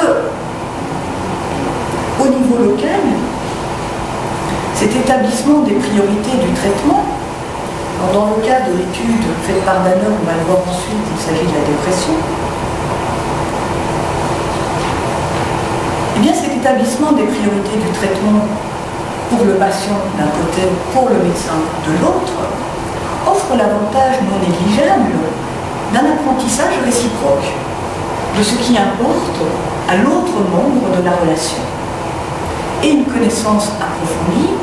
au niveau local, cet établissement des priorités du traitement, dans le cas de l'étude faite par Danner, on va le voir ensuite, il s'agit de la dépression, eh bien cet établissement des priorités du traitement pour le patient d'un côté, pour le médecin de l'autre, offre l'avantage non négligeable d'un apprentissage réciproque de ce qui importe à l'autre membre de la relation et une connaissance approfondie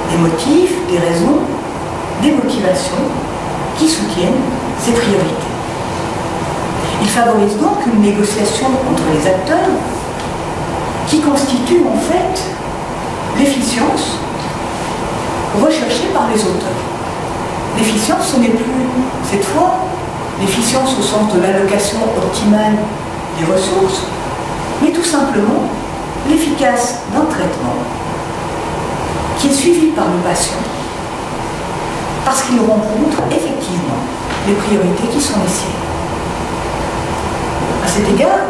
des motifs, des raisons, des motivations qui soutiennent ces priorités. Il favorise donc une négociation entre les acteurs qui constitue en fait l'efficience recherchée par les auteurs. L'efficience, ce n'est plus, cette fois, l'efficience au sens de l'allocation optimale des ressources, mais tout simplement l'efficace d'un traitement qui est suivi par le patient parce qu'il rencontre effectivement les priorités qui sont les siennes. À cet égard,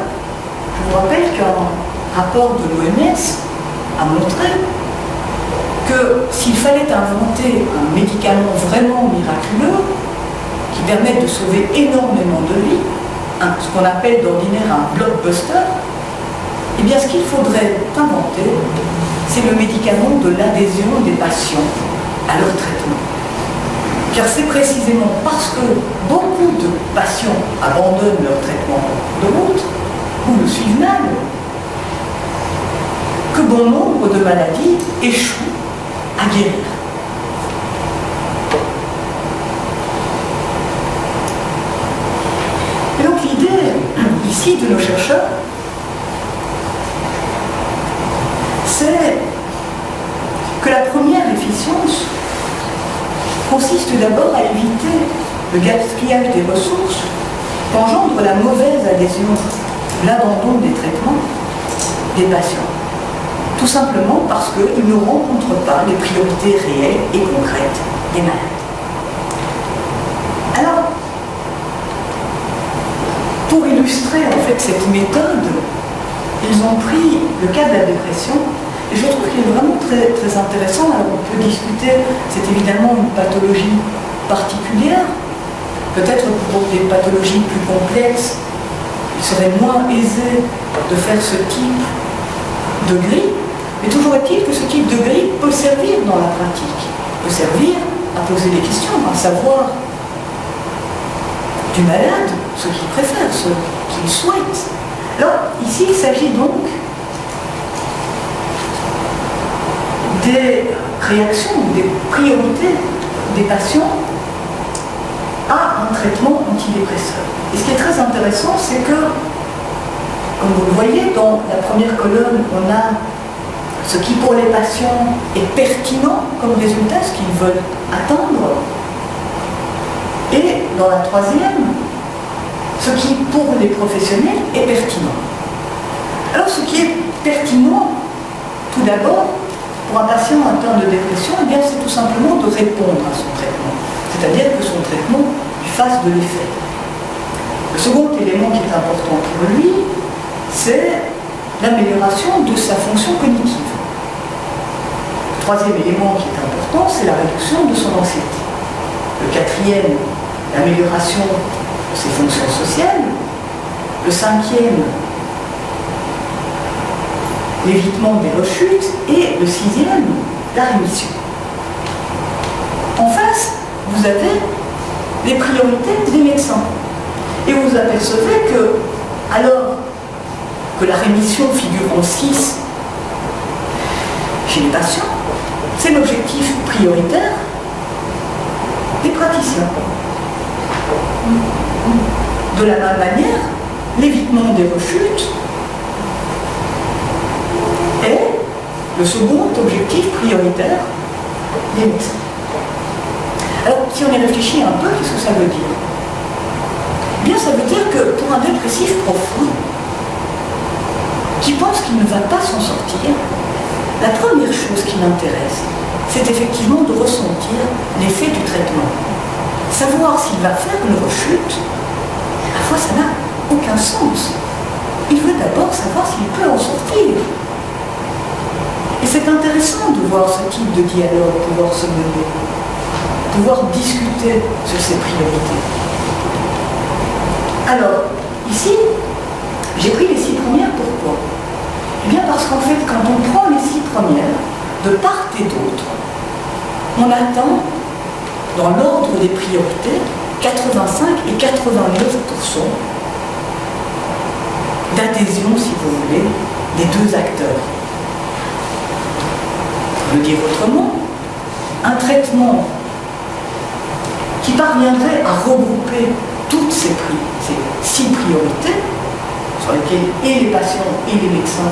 je vous rappelle qu'un rapport de l'OMS a montré que s'il fallait inventer un médicament vraiment miraculeux qui permette de sauver énormément de vies, ce qu'on appelle d'ordinaire un blockbuster, eh bien ce qu'il faudrait inventer, c'est le médicament de l'adhésion des patients à leur traitement. Car c'est précisément parce que beaucoup de patients abandonnent leur traitement de route ou le suivent mal que bon nombre de maladies échouent à guérir. Et donc l'idée ici de nos chercheurs, c'est que la première efficience consiste d'abord à éviter le gaspillage des ressources qu'engendre la mauvaise adhésion, l'abandon des traitements des patients. Tout simplement parce qu'ils ne rencontrent pas les priorités réelles et concrètes des malades. Alors, pour illustrer en fait cette méthode, ils ont pris le cas de la dépression. Et je trouve qu'il est vraiment très, très intéressant. Alors on peut discuter, c'est évidemment une pathologie particulière. Peut-être pour des pathologies plus complexes, il serait moins aisé de faire ce type de grille. Mais toujours est-il que ce type de grille peut servir dans la pratique, peut servir à poser des questions, à savoir du malade, ce qu'il préfère, ce qu'il souhaite. Alors ici il s'agit donc des réactions, des priorités des patients à un traitement antidépresseur. Et ce qui est très intéressant, c'est que, comme vous le voyez, dans la première colonne, on a ce qui pour les patients est pertinent comme résultat, ce qu'ils veulent atteindre. Et dans la troisième, ce qui pour les professionnels est pertinent. Alors ce qui est pertinent, tout d'abord, Pour un patient atteint de dépression, eh bien, c'est tout simplement de répondre à son traitement. C'est-à-dire que son traitement lui fasse de l'effet. Le second élément qui est important pour lui, c'est l'amélioration de sa fonction cognitive. Le troisième élément qui est important, c'est la réduction de son anxiété. Le quatrième, l'amélioration de ses fonctions sociales. Le cinquième, l'évitement des rechutes. Et le sixième, la rémission. En face, vous avez les priorités des médecins. Et vous apercevez que, alors que la rémission figure en 6 chez les patients, c'est l'objectif prioritaire des praticiens. De la même manière, l'évitement des rechutes est le second objectif prioritaire des médecins. Alors, si on y réfléchit un peu, qu'est-ce que ça veut dire? Eh bien, ça veut dire que pour un dépressif profond, qui pense qu'il ne va pas s'en sortir, la première chose qui l'intéresse, c'est effectivement de ressentir l'effet du traitement. Savoir s'il va faire une rechute, à la fois ça n'a aucun sens. Il veut d'abord savoir s'il peut en sortir. Et c'est intéressant de voir ce type de dialogue pouvoir se mener, pouvoir discuter sur ses priorités. Alors, ici, j'ai pris les 6 premières, pourquoi? Eh bien parce qu'en fait, quand on prend les 6 premières, de part et d'autre, on atteint, dans l'ordre des priorités, 85 et 89% d'adhésion, si vous voulez, des deux acteurs. Pour le dire autrement, un traitement qui parviendrait à regrouper toutes ces 6 priorités, sur lesquelles et les patients et les médecins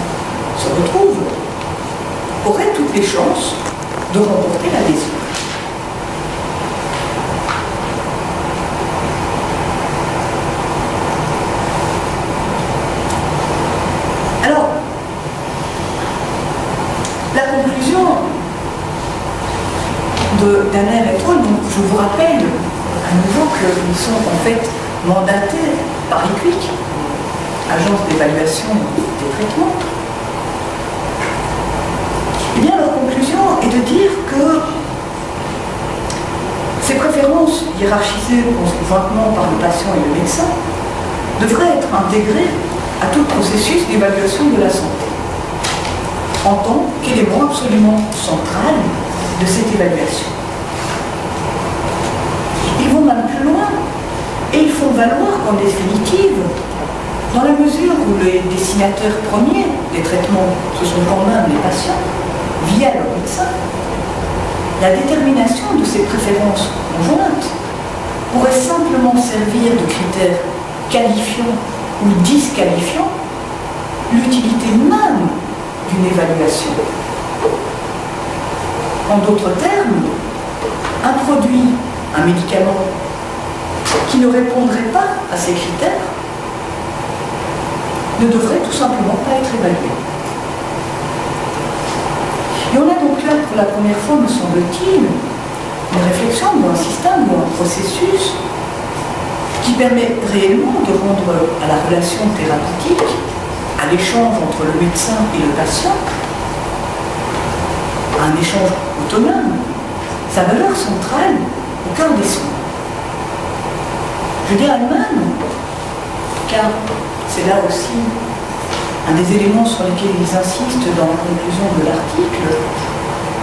se retrouvent, aurait toutes les chances de remporter l'adhésion. Alors, la conclusion de Danner et Troll, donc je vous rappelle à nouveau qu'ils sont en fait mandatés par EQUIC, Agence d'évaluation des traitements. Eh bien, leur conclusion est de dire que ces préférences hiérarchisées conjointement par le patient et le médecin devraient être intégrées à tout processus d'évaluation de la santé, en tant qu'élément absolument central de cette évaluation. Ils vont même plus loin et ils font valoir qu'en définitive, dans la mesure où les destinataires premiers des traitements, ce sont quand même les patients, via leur médecin, la détermination de ces préférences conjointes pourrait simplement servir de critère qualifiant ou disqualifiant l'utilité même d'une évaluation. En d'autres termes, un produit, un médicament qui ne répondrait pas à ces critères ne devrait tout simplement pas être évalué. Et on a donc là, pour la première fois, me semble-t-il, une réflexion ou un système ou un processus qui permet réellement de rendre à la relation thérapeutique, à l'échange entre le médecin et le patient, à un échange autonome, sa valeur centrale au cœur des soins. Je dirais même, car c'est là aussi un des éléments sur lesquels ils insistent dans la conclusion de l'article,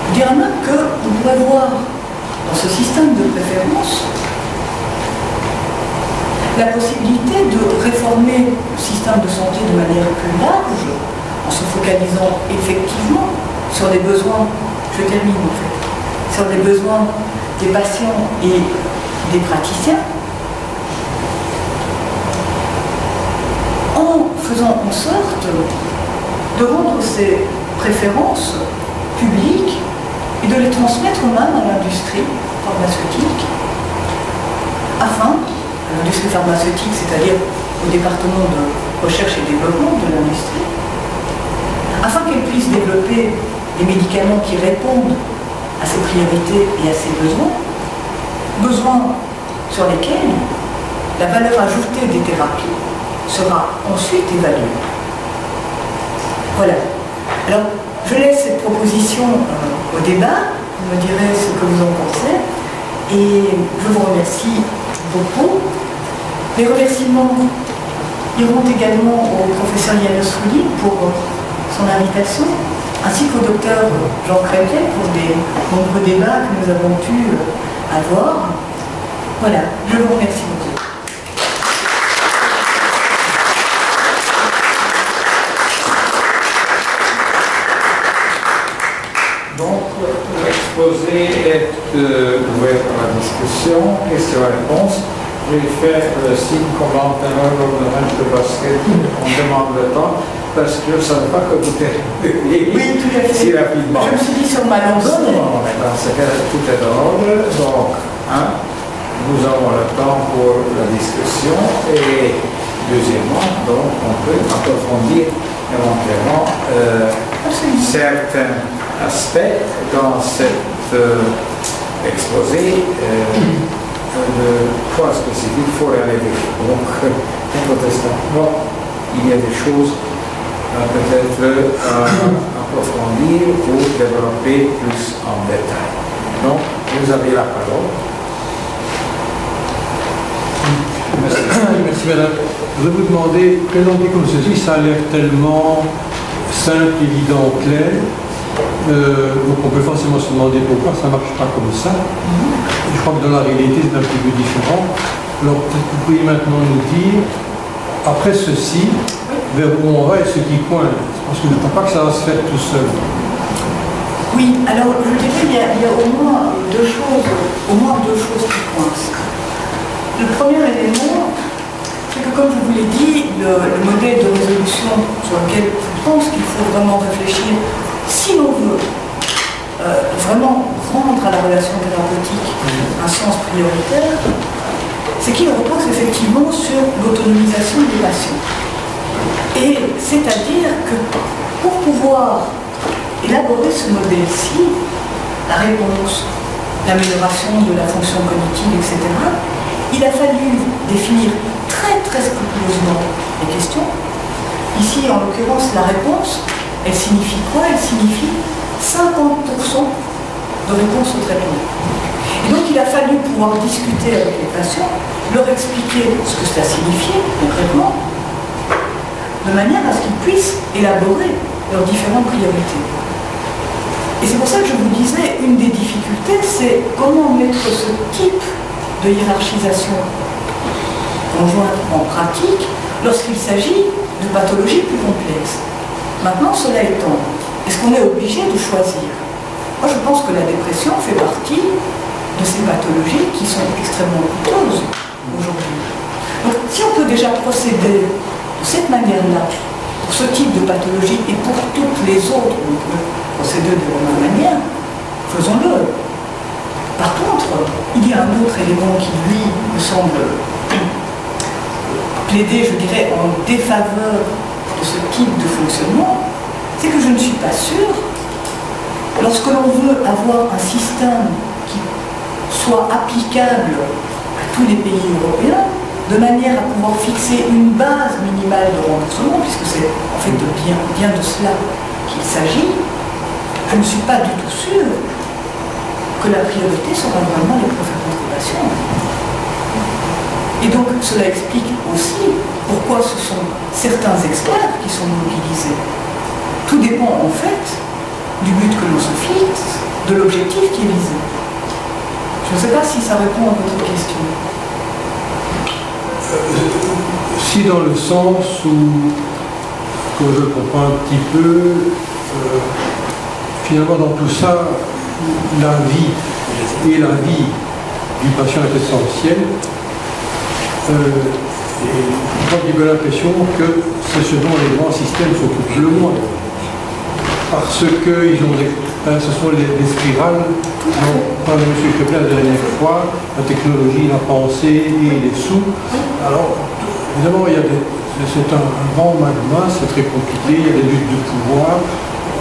je dirais même qu'on pourrait voir dans ce système de préférence la possibilité de réformer le système de santé de manière plus large, en se focalisant effectivement sur les besoins, je termine en fait, sur les besoins des patients et des praticiens, en faisant en sorte de rendre ces préférences publiques et de les transmettre même à l'industrie pharmaceutique, afin, à l'industrie pharmaceutique, c'est-à-dire au département de recherche et développement de l'industrie, afin qu'elle puisse développer des médicaments qui répondent à ses priorités et à ses besoins, besoins sur lesquels la valeur ajoutée des thérapies sera ensuite évaluée. Voilà. Alors, je laisse cette proposition au débat, vous me direz ce que vous en pensez, et je vous remercie beaucoup. Les remerciements iront également au professeur Janos Rulli pour son invitation, ainsi qu'au docteur Jean Créquet pour les nombreux débats que nous avons pu avoir. Voilà, je vous remercie beaucoup. Donc, l'exposé est ouvert à la discussion, questions-réponses. Je vais faire le signe comme l'entraîneur lors de match de basket, on demande le temps, parce que je ne savais pas que vous étiez oui, tout à fait. Si rapidement. Je me suis dit sur ma lancée. Non, mais dans ce cas, tout est en ordre. Donc, nous avons le temps pour la discussion et deuxièmement, donc, on peut approfondir éventuellement certains aspects dans cet exposé. De quoi spécifique, il faut aller vérifier. Donc, incontestablement, il y a des choses peut-être à approfondir ou développer plus en détail. Donc, vous avez la parole. Merci madame. Je vais vous demander, présenter comme ceci, ça a l'air tellement simple, évident, clair. Donc on peut forcément se demander pourquoi ça ne marche pas comme ça. Je crois que dans la réalité c'est un petit peu différent. Alors peut-être que vous pourriez maintenant nous dire, après ceci, vers où on va et ce qui coince. Parce que je ne crois pas que ça va se faire tout seul. Oui, alors je dirais qu'il y a au moins deux choses qui coincent. Le premier élément, c'est que comme je vous l'ai dit, le modèle de résolution sur lequel je pense qu'il faut vraiment réfléchir, si l'on veut vraiment rendre à la relation thérapeutique un sens prioritaire, c'est qu'il repose effectivement sur l'autonomisation des patients. Et c'est-à-dire que pour pouvoir élaborer ce modèle-ci, la réponse, l'amélioration de la fonction cognitive, etc., il a fallu définir très scrupuleusement les questions. Ici, en l'occurrence, la réponse, elle signifie quoi? Elle signifie 50% de réponse au traitement. Et donc, il a fallu pouvoir discuter avec les patients, leur expliquer ce que cela signifiait concrètement, de manière à ce qu'ils puissent élaborer leurs différentes priorités. Et c'est pour ça que je vous disais, une des difficultés, c'est comment mettre ce type de hiérarchisation conjointe en pratique lorsqu'il s'agit de pathologies plus complexes. Maintenant, cela étant, est-ce qu'on est obligé de choisir? Moi, je pense que la dépression fait partie de ces pathologies qui sont extrêmement coûteuses aujourd'hui. Donc, si on peut déjà procéder de cette manière-là, pour ce type de pathologie et pour toutes les autres, on peut procéder de la même manière, faisons-le. Par contre, il y a un autre élément qui, lui, me semble plaider, je dirais, en défaveur de ce type de fonctionnement, c'est que je ne suis pas sûre, lorsque l'on veut avoir un système qui soit applicable à tous les pays européens, de manière à pouvoir fixer une base minimale de remboursement, puisque c'est en fait bien de cela qu'il s'agit, je ne suis pas du tout sûre que la priorité sera vraiment les préférences des patients. Et donc cela explique aussi pourquoi ce sont certains experts qui sont mobilisés. Tout dépend en fait du but que l'on se fixe, de l'objectif qui est visé. Je ne sais pas si ça répond à votre question. Si dans le sens où, que je comprends un petit peu, finalement dans tout ça, la vie et la vie du patient est essentielle. Et j'ai un petit peu l'impression que c'est ce dont les grands systèmes s'occupent le moins. Parce qu'ils ont ce sont les spirales dont parlait M. Kepler la dernière fois, la technologie, la pensée et les sous. Alors, évidemment, c'est un grand magma, c'est très compliqué, il y a des luttes de pouvoir.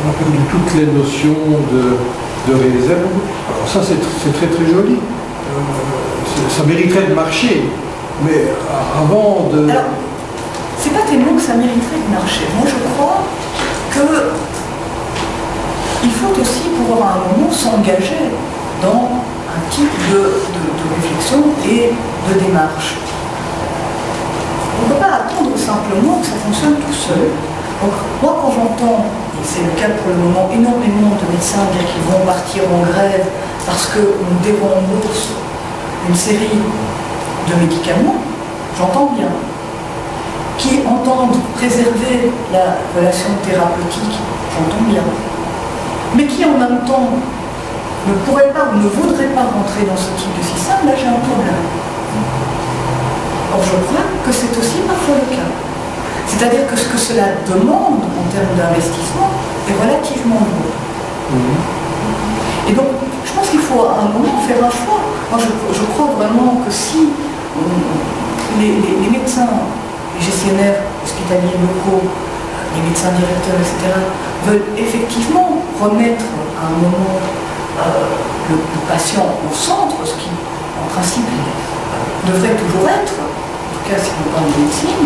on a perdu toutes les notions de réserve. Alors ça, c'est très très joli. Ça mériterait de marcher, mais avant de... Alors, c'est pas tellement que ça mériterait de marcher. Moi, je crois que il faut aussi pouvoir à un moment s'engager dans un type de réflexion et de démarche. On ne peut pas attendre simplement que ça fonctionne tout seul. Donc, moi, quand j'entends, et c'est le cas pour le moment, énormément de médecins dire qu'ils vont partir en grève parce qu'on dérembourse une série de médicaments, j'entends bien. Qui entendent préserver la relation thérapeutique, j'entends bien. Mais qui en même temps ne pourraient pas ou ne voudraient pas rentrer dans ce type de système, là j'ai un problème. Or je crois que c'est aussi parfois le cas. C'est-à-dire que ce que cela demande en termes d'investissement est relativement lourd. Et donc, je pense qu'il faut à un moment faire un choix. Moi, je crois vraiment que si les médecins, les gestionnaires hospitaliers locaux, les médecins directeurs, etc., veulent effectivement remettre à un moment le patient au centre, ce qui, en principe, devrait toujours être, en tout cas si on parle de médecine,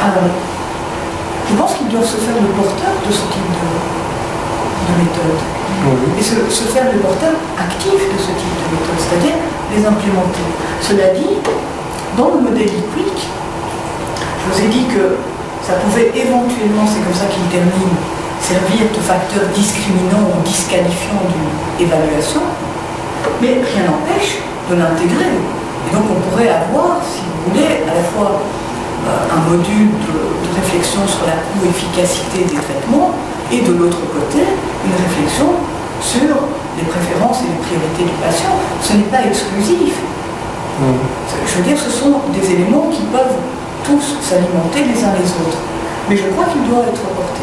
je pense qu'ils doivent se faire le porteur de ce type de méthode. Et se faire le porteur actif de ce type de méthode, c'est-à-dire les implémenter. Cela dit, dans le modèle IQWiC, je vous ai dit que ça pouvait éventuellement, c'est comme ça qu'il termine, servir de facteur discriminant ou disqualifiant d'une évaluation, mais rien n'empêche de l'intégrer. Et donc on pourrait avoir, si vous voulez, à la fois un module de réflexion sur la coût-efficacité des traitements et de l'autre côté, une réflexion sur les préférences et les priorités du patient. Ce n'est pas exclusif. Je veux dire, ce sont des éléments qui peuvent tous s'alimenter les uns les autres. Mais je crois qu'il doit être porté.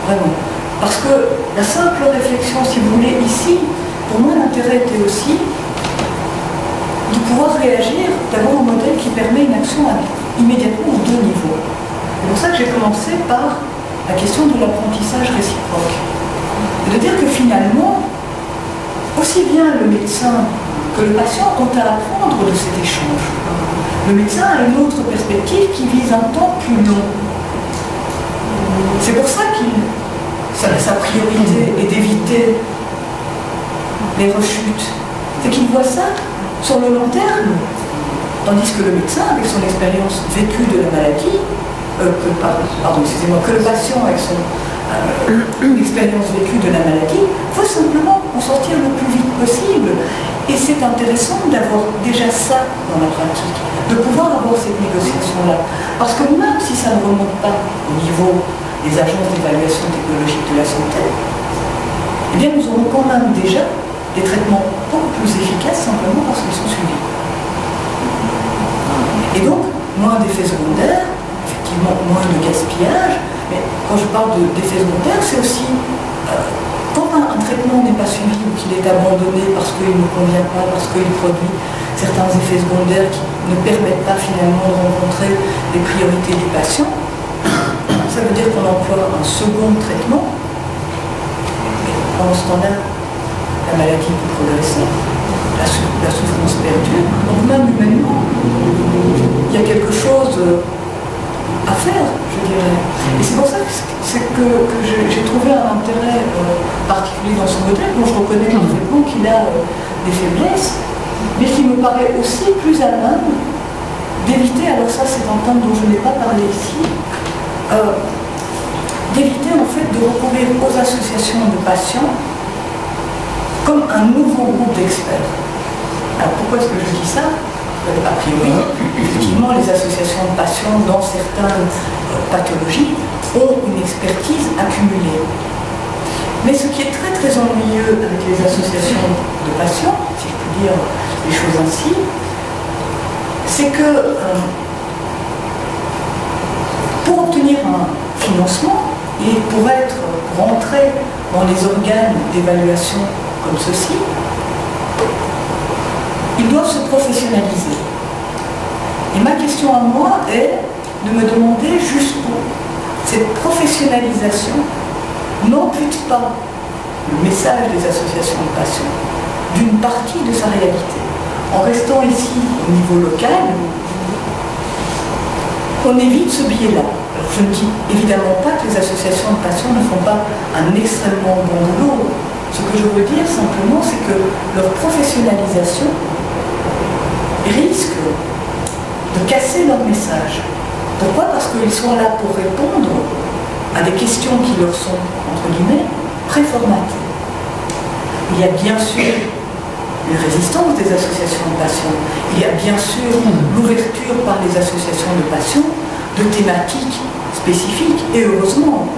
Vraiment. Parce que la simple réflexion, si vous voulez, ici, pour moi, l'intérêt était aussi de pouvoir réagir, d'avoir un modèle qui permet une action immédiatement aux deux niveaux. C'est pour ça que j'ai commencé par la question de l'apprentissage réciproque. Et de dire que finalement, aussi bien le médecin que le patient ont à apprendre de cet échange. Le médecin a une autre perspective qui vise un temps plus long. C'est pour ça sa priorité est d'éviter les rechutes. C'est qu'il voit ça sur le long terme. Tandis que le médecin, avec son expérience vécue de la maladie, que le patient, avec son expérience vécue de la maladie, faut simplement en sortir le plus vite possible. Et c'est intéressant d'avoir déjà ça dans la pratique, de pouvoir avoir cette négociation-là. Parce que même si ça ne remonte pas au niveau des agences d'évaluation technologique de la santé, eh bien nous aurons quand même déjà des traitements beaucoup plus efficaces simplement parce qu'ils sont suivis. Et donc, moins d'effets secondaires, effectivement moins de gaspillage, mais quand je parle d'effets secondaires, c'est aussi quand un traitement n'est pas suivi ou qu'il est abandonné parce qu'il ne convient pas, parce qu'il produit certains effets secondaires qui ne permettent pas finalement de rencontrer les priorités du patient, ça veut dire qu'on emploie un second traitement, mais pendant ce temps-là, la maladie peut progresser, la souffrance perdure, donc même humainement, il y a quelque chose à faire, je dirais. Et c'est pour ça que j'ai trouvé un intérêt particulier dans ce modèle, dont je reconnais parfaitement qu'il a des faiblesses, mais qui me paraît aussi plus à même d'éviter, alors ça c'est un terme dont je n'ai pas parlé ici, d'éviter en fait de recourir aux associations de patients comme un nouveau groupe d'experts. Alors pourquoi est-ce que je dis ça? A priori, effectivement, les associations de patients dans certaines pathologies ont une expertise accumulée. Mais ce qui est très très ennuyeux avec les associations de patients, si je peux dire les choses ainsi, c'est que pour obtenir un financement et pour rentrer dans les organes d'évaluation comme ceci, ils doivent se professionnaliser. Et ma question à moi est de me demander jusqu'où cette professionnalisation n'ampute pas le message des associations de patients d'une partie de sa réalité. En restant ici au niveau local, on évite ce biais-là. Alors je ne dis évidemment pas que les associations de patients ne font pas un extrêmement bon boulot. Ce que je veux dire simplement, c'est que leur professionnalisation risque de casser leur message. Pourquoi? Parce qu'ils sont là pour répondre à des questions qui leur sont, entre guillemets, préformatées. Il y a bien sûr une résistance des associations de patients. Il y a bien sûr l'ouverture par les associations de patients de thématiques spécifiques, et heureusement,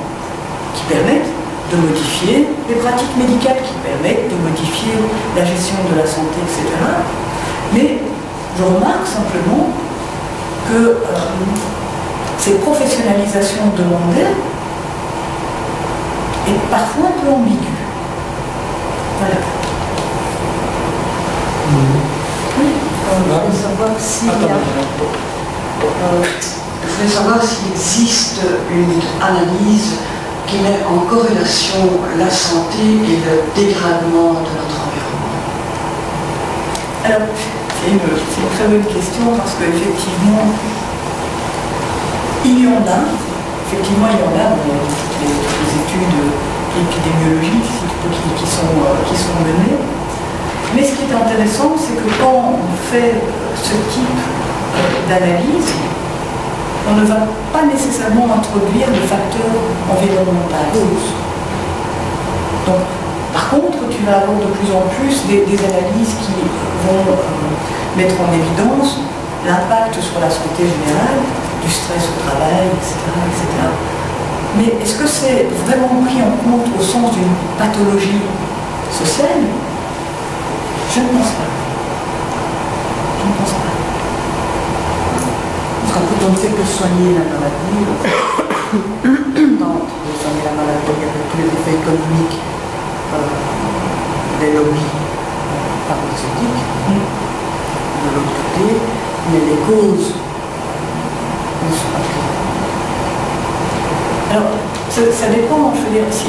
qui permettent de modifier les pratiques médicales, qui permettent de modifier la gestion de la santé, etc. Mais je remarque simplement que ces professionnalisations demandées est parfois un peu ambiguë. Voilà. Oui, je voulais savoir s'il je voulais savoir s'il existe une analyse qui met en corrélation la santé et le dégradement de notre environnement. Alors, c'est une très bonne question parce qu'effectivement, il y en a, les études épidémiologiques qui sont menées. Mais ce qui est intéressant, c'est que quand on fait ce type d'analyse, on ne va pas nécessairement introduire le facteur environnemental. Donc, par contre, tu vas avoir de plus en plus des analyses qui vont mettre en évidence l'impact sur la santé générale, du stress au travail, etc. etc. Mais est-ce que c'est vraiment pris en compte au sens d'une pathologie sociale? Je ne pense pas. Je ne pense pas. Parce qu'en fait, on ne fait que soigner la maladie. Tente de soigner la maladie avec tous les effets économiques des lobbies pharmaceutiques. De l'autre côté, mais les causes ne sont pas prises. Alors, ça dépend, je veux dire, si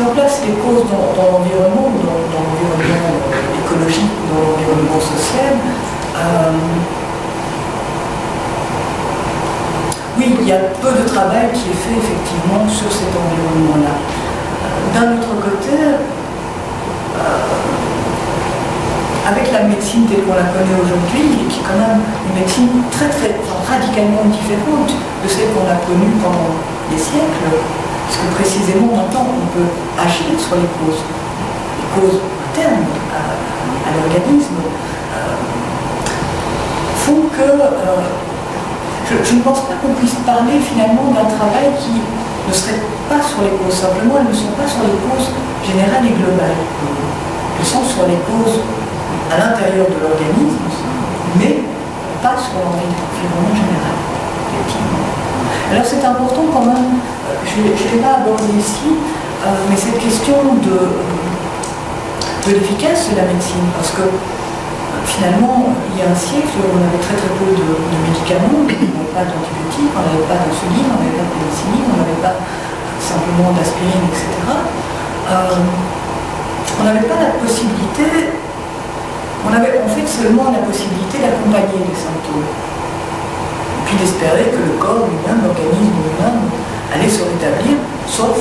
on place les causes dans l'environnement, dans l'environnement écologique, dans l'environnement social, oui, il y a peu de travail qui est fait effectivement sur cet environnement-là. D'un autre côté, avec la médecine telle qu'on la connaît aujourd'hui, qui est quand même une médecine radicalement différente de celle qu'on a connue pendant des siècles, parce que précisément maintenant on peut agir sur les causes internes à l'organisme, font que je ne pense pas qu'on puisse parler finalement d'un travail qui ne serait pas sur les causes. Simplement, elles ne sont pas sur les causes générales et globales. Elles sont sur les causes à l'intérieur de l'organisme, mais pas sur l'environnement général. Alors c'est important quand même, je ne l'ai pas abordé ici, mais cette question de l'efficace de la médecine, parce que finalement, il y a un siècle, on avait très peu de médicaments, on n'avait pas d'antibiotiques, on n'avait pas d'insuline, on n'avait pas de pénicilline, on n'avait pas simplement d'aspirine, etc. On n'avait pas la possibilité, on avait en fait seulement la possibilité d'accompagner les symptômes, et puis d'espérer que le corps lui-même, l'organisme lui-même, allait se rétablir, sauf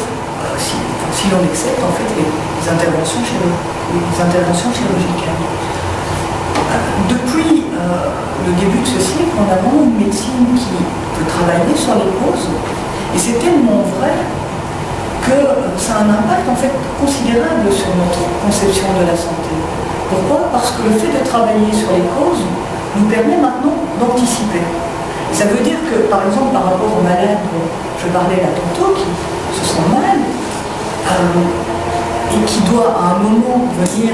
si l'on accepte en fait les interventions chirurgicales. Depuis le début de ce siècle, on a vraiment une médecine qui peut travailler sur les causes, et c'est tellement vrai que ça a un impact en fait considérable sur notre conception de la santé. Pourquoi? Parce que le fait de travailler sur les causes nous permet maintenant d'anticiper. Ça veut dire que, par exemple, par rapport aux malades dont je parlais là tantôt, qui se sentent mal, et qui doit à un moment venir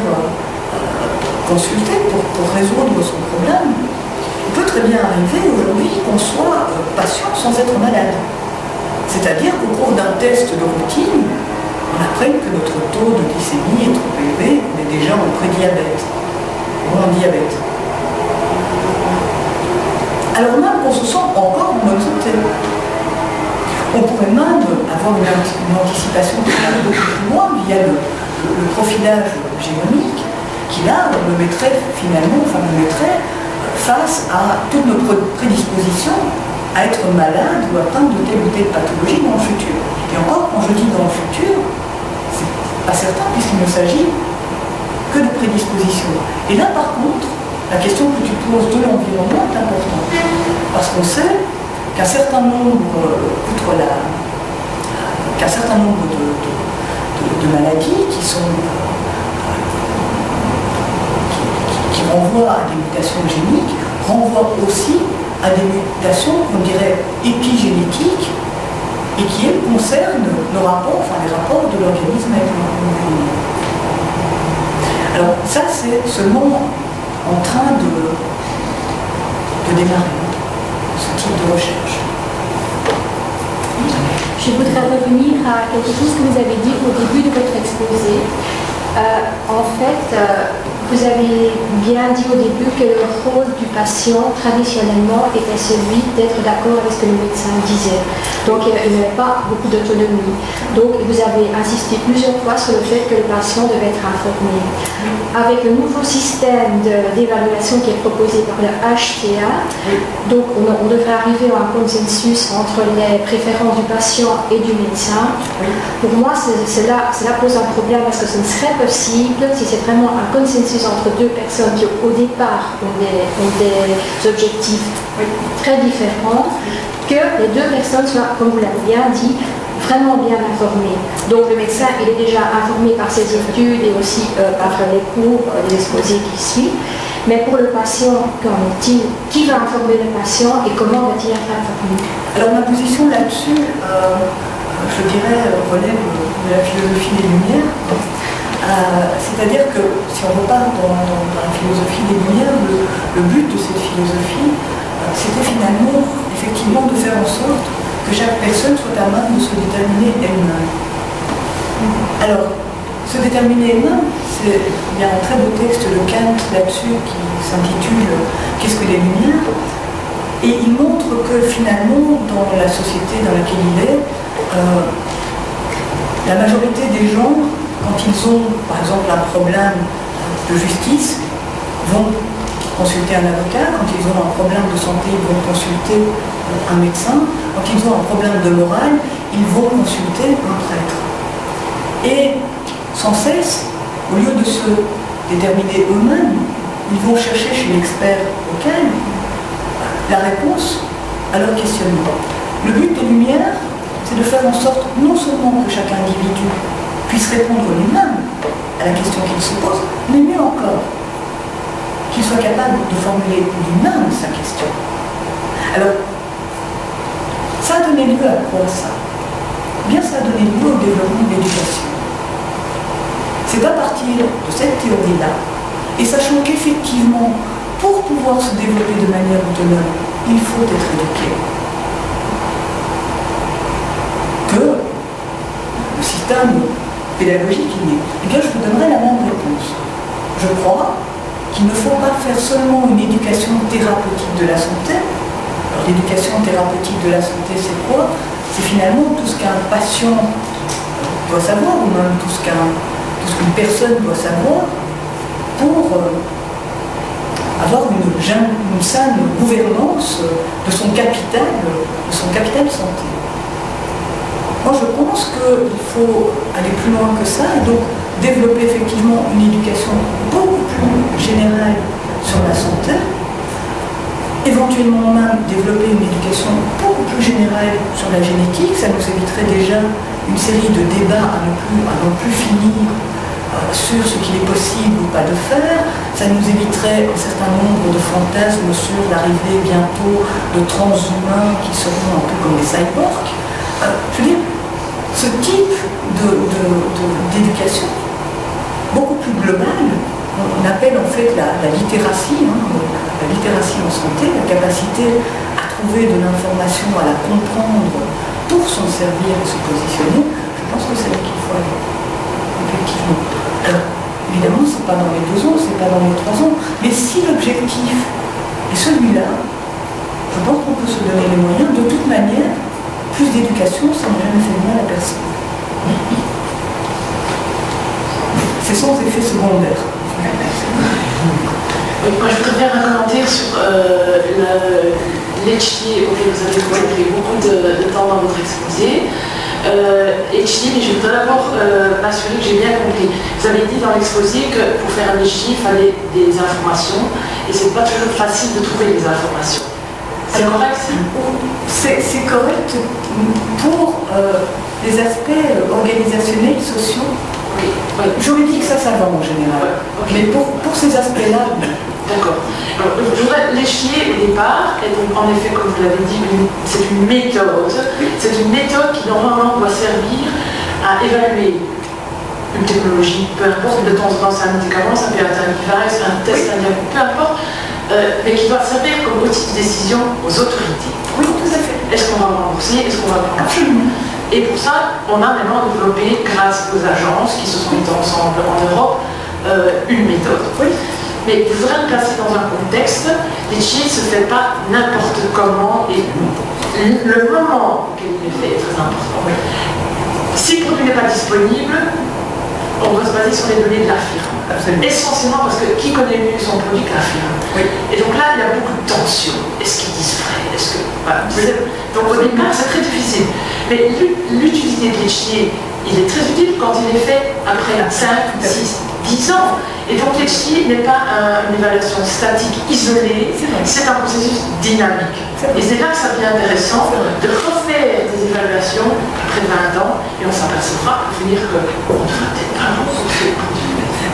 consulter pour résoudre son problème, il peut très bien arriver aujourd'hui qu'on soit patient sans être malade. C'est-à-dire qu'au cours d'un test de routine, on apprenne que notre taux de glycémie est trop élevé, on est déjà en prédiabète ou en diabète. Alors même qu'on se sent encore en bonne santé. On pourrait même avoir une anticipation qui va beaucoup plus loin via le profilage génomique qui là me mettrait face à toutes nos prédispositions à être malade ou atteindre de telle ou telle pathologie dans le futur. Et encore, quand je dis dans le futur, c'est pas certain puisqu'il ne s'agit que de prédispositions. Et là par contre, la question que tu poses de l'environnement est importante. Parce qu'on sait qu'un certain nombre, de maladies qui renvoient à des mutations géniques, renvoient aussi à des mutations qu'on dirait épigénétiques et qui, elles, concernent les rapports de l'organisme avec l'environnement. Alors ça, c'est seulement en train de démarrer ce type de recherche. Je voudrais revenir à quelque chose que vous avez dit au début de votre exposé. En fait, vous avez bien dit au début que le rôle du patient, traditionnellement, était celui d'être d'accord avec ce que le médecin disait. Donc, il n'avait pas beaucoup d'autonomie. Donc, vous avez insisté plusieurs fois sur le fait que le patient devait être informé. Avec le nouveau système d'évaluation qui est proposé par le HTA, donc on devrait arriver à un consensus entre les préférences du patient et du médecin. Pour moi, cela pose un problème parce que ce ne serait possible, si c'est vraiment un consensus entre deux personnes qui au départ ont des objectifs très différents, que les deux personnes soient, comme vous l'avez bien dit, vraiment bien informées. Donc le médecin, il est déjà informé par ses études et aussi par les cours, les exposés qui suivent. Mais pour le patient, qu'en est-il? Qui va informer le patient et comment va-t-il être informé? Alors ma position là-dessus, je dirais, relève de la philosophie des Lumières. C'est-à-dire que si on repart dans la philosophie des Lumières, le but de cette philosophie, c'était finalement, effectivement, de faire en sorte que chaque personne soit à même de se déterminer elle-même. Alors, se déterminer elle-même, il y a un très beau texte de Kant là-dessus qui s'intitule « Qu'est-ce que les Lumières ?» Et il montre que finalement, dans la société dans laquelle il est, la majorité des gens, quand ils ont, par exemple, un problème de justice, vont consulter un avocat. Quand ils ont un problème de santé, ils vont consulter un médecin. Quand ils ont un problème de morale, ils vont consulter un prêtre. Et sans cesse, au lieu de se déterminer eux-mêmes, ils vont chercher chez l'expert local la réponse à leur questionnement. Le but des Lumières, c'est de faire en sorte non seulement que chaque individu puisse répondre lui-même à la question qu'il se pose, mais mieux encore, qu'il soit capable de formuler lui-même sa question. Alors, ça a donné lieu à quoi ça? Eh bien, ça a donné lieu au développement de l'éducation. C'est à partir de cette théorie-là, et sachant qu'effectivement, pour pouvoir se développer de manière autonome, il faut être éduqué, que le système pédagogique il est. Eh bien, je vous donnerai la même réponse. Je crois qu'il ne faut pas faire seulement une éducation thérapeutique de la santé. Alors, l'éducation thérapeutique de la santé, c'est quoi? C'est finalement tout ce qu'un patient doit savoir, ou même tout ce qu'une personne doit savoir pour avoir une saine gouvernance de son capital santé. Moi, je pense qu'il faut aller plus loin que ça et donc développer effectivement une éducation beaucoup plus générale sur la santé, éventuellement même développer une éducation beaucoup plus générale sur la génétique. Ça nous éviterait déjà une série de débats à ne plus finir sur ce qu'il est possible ou pas de faire. Ça nous éviterait un certain nombre de fantasmes sur l'arrivée bientôt de transhumains qui seront un peu comme des cyborgs. Je veux dire, ce type d'éducation, beaucoup plus globale, on appelle en fait la littératie, la littératie en santé, la capacité à trouver de l'information, à la comprendre pour s'en servir et se positionner. Je pense que c'est là qu'il faut aller, effectivement. Alors, évidemment, ce n'est pas dans les 2 ans, ce n'est pas dans les 3 ans, mais si l'objectif est celui-là, je pense qu'on peut se donner les moyens, de toute manière, plus d'éducation, ça n'a jamais fait de mal à personne. C'est sans effet secondaire. Oui, moi je voudrais faire un commentaire sur l'HT auquel vous avez consacré beaucoup de temps dans votre exposé. HT, mais je voudrais d'abord m'assurer que j'ai bien compris. Vous avez dit dans l'exposé que pour faire un HT, il fallait des informations et c'est pas toujours facile de trouver des informations. C'est correct? C'est correct pour les aspects organisationnels, sociaux. Oui, oui. Juridique, ça va en général. Okay. Mais pour ces aspects-là, d'accord. Je voudrais l'échier au départ, et donc en effet, comme vous l'avez dit, c'est une méthode. C'est une méthode qui normalement doit servir à évaluer une technologie, peu importe, de temps en temps c'est un médicament, ça peut être un device, un test, un diagnostic, peu importe, mais qui doit servir comme outil de décision aux autorités. oui, tout à fait. Est-ce qu'on va rembourser? Est-ce qu'on va prendre? Absolument. Et pour ça, on a maintenant développé, grâce aux agences qui se sont mises ensemble en Europe, une méthode. Oui. Mais je voudrais le placer dans un contexte. L'ICHI ne se fait pas n'importe comment et le moment où il est fait est très important. Oui. Si le produit n'est pas disponible, on doit se baser sur les données de la firme. Absolument. Essentiellement parce que qui connaît mieux son produit que la firme. Oui. Et donc là, il y a beaucoup de tension. Est-ce qu'ils disent vrai? Est-ce que... Voilà. Donc au départ, c'est très difficile. Mais l'utilité de l'ICHI, il est très utile quand il est fait après 5, 6, 10 ans. Et donc l'ICHI n'est pas une évaluation statique isolée, c'est un processus dynamique. Et c'est là que ça devient intéressant de refaire des évaluations après 20 ans et on s'apercevra pour finir qu'on devra peut-être pas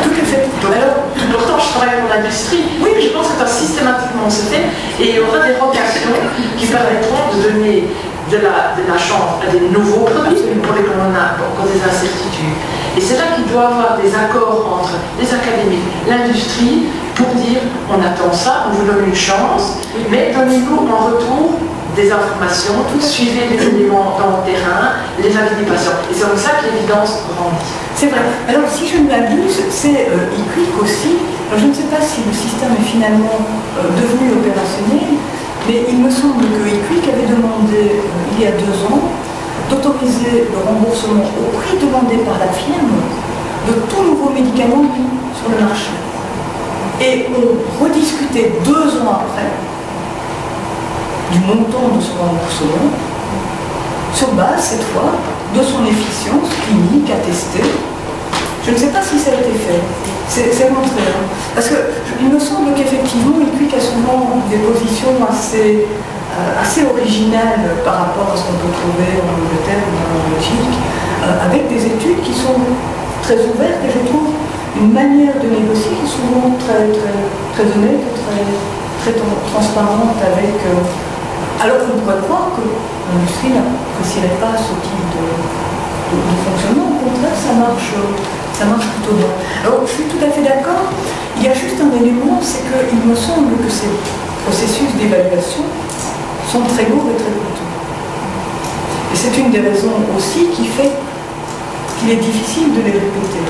Tout à fait. alors, pourtant, je travaille pour l'industrie. Oui, mais je pense que ça systématiquement se fait et il y aura des rotations qui permettront de donner de la chance à des nouveaux produits pour lesquels on a encore des incertitudes. Et c'est là qu'il doit y avoir des accords entre les académies, l'industrie, pour dire on attend ça, on vous donne une chance, mais donnez-nous en retour des informations, suivez les éléments dans le terrain, les avis des patients. Et c'est comme ça que l'évidence grandit. C'est vrai. Alors, si je ne m'abuse, c'est IQIC aussi. Alors, je ne sais pas si le système est finalement devenu opérationnel, mais il me semble que IQIC avait demandé, il y a 2 ans, d'autoriser le remboursement au prix demandé par la firme de tout nouveau médicament mis sur le marché. Et on rediscutait 2 ans après du montant de ce remboursement, sur base, cette fois, de son efficience clinique attestée. Je ne sais pas si ça a été fait. C'est montré. Hein. Parce qu'il me semble qu'effectivement, IQIC a souvent des positions assez originales par rapport à ce qu'on peut trouver en Angleterre ou en Belgique, avec des études qui sont très ouvertes et je trouve une manière de négocier qui est souvent très honnête et très transparente avec... alors qu'on pourrait croire que l'industrie n'apprécierait pas ce type de fonctionnement. Au contraire, ça marche plutôt bien. Alors, je suis tout à fait d'accord. Il y a juste un élément, c'est qu'il me semble que ces processus d'évaluation sont très lourds et très coûteux. Et c'est une des raisons aussi qui fait qu'il est difficile de les répéter.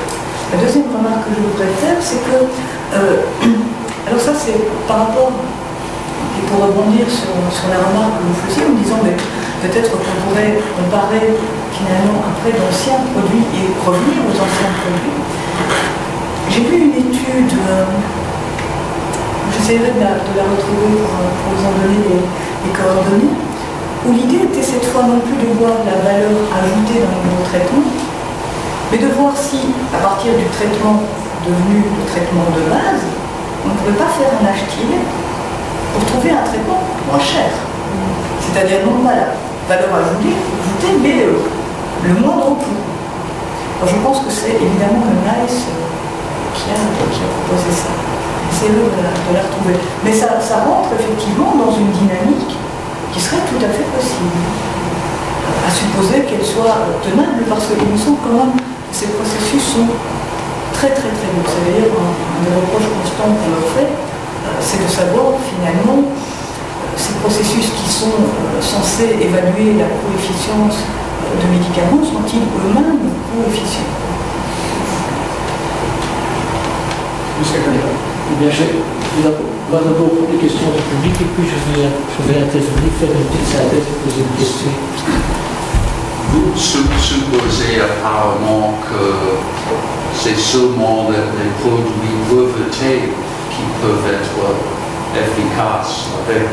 La deuxième remarque que je voudrais faire, c'est que... alors ça, c'est par rapport... Et pour rebondir sur la remarque que vous faisiez en disant mais peut-être qu'on pourrait comparer finalement après d'anciens produits et revenir aux anciens produits. J'ai vu une étude, j'essaierai de la retrouver pour vous en donner les coordonnées, où l'idée était cette fois non plus de voir la valeur ajoutée d'un nouveau traitement, mais de voir si, à partir du traitement devenu le traitement de base, on ne pouvait pas faire un HTA pour trouver un traitement moins cher. C'est-à-dire non pas la valeur ajoutée, mais le moindre coût. Alors je pense que c'est évidemment le NICE qui a proposé ça. C'est eux de la retrouver. Mais ça rentre effectivement dans une dynamique qui serait tout à fait possible. À supposer qu'elle soit tenable, parce qu'il me semble quand même que ces processus sont très lourds. C'est d'ailleurs un des reproches constants qu'on leur fait, c'est de savoir finalement ces processus qui sont censés évaluer la coefficience de médicaments sont-ils eux-mêmes coefficients? Monsieur Collier, bien, va d'abord pour les questions du public et puis je vais intervenir, faire une petite synthèse et poser une question. Vous supposez apparemment que c'est seulement les produits brevetés qui peuvent être efficaces avec.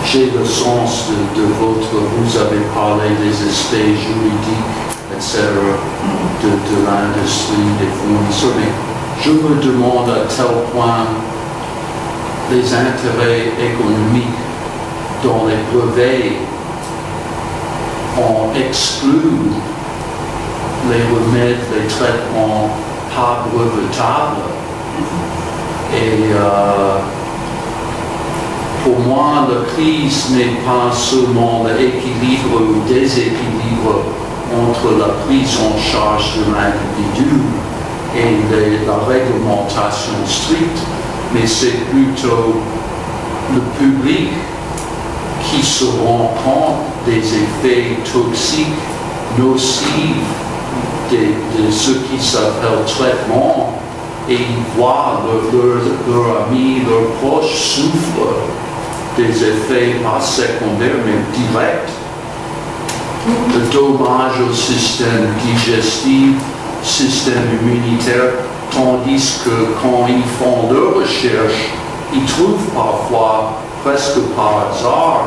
J'ai le sens de votre, vous avez parlé des aspects juridiques, etc., de l'industrie, des fournisseurs, mais je me demande à tel point les intérêts économiques dans les brevets ont exclu les remèdes, les traitements pas brevetables. Et pour moi, la crise n'est pas seulement l'équilibre ou déséquilibre entre la prise en charge de l'individu et la réglementation stricte, mais c'est plutôt le public qui se rend compte des effets toxiques, nocifs de ce qui s'appelle traitement, et ils voient leurs amis, leurs proches souffrent des effets pas secondaires mais directs. Le dommage au système digestif, système immunitaire, tandis que quand ils font leurs recherches, ils trouvent parfois, presque par hasard,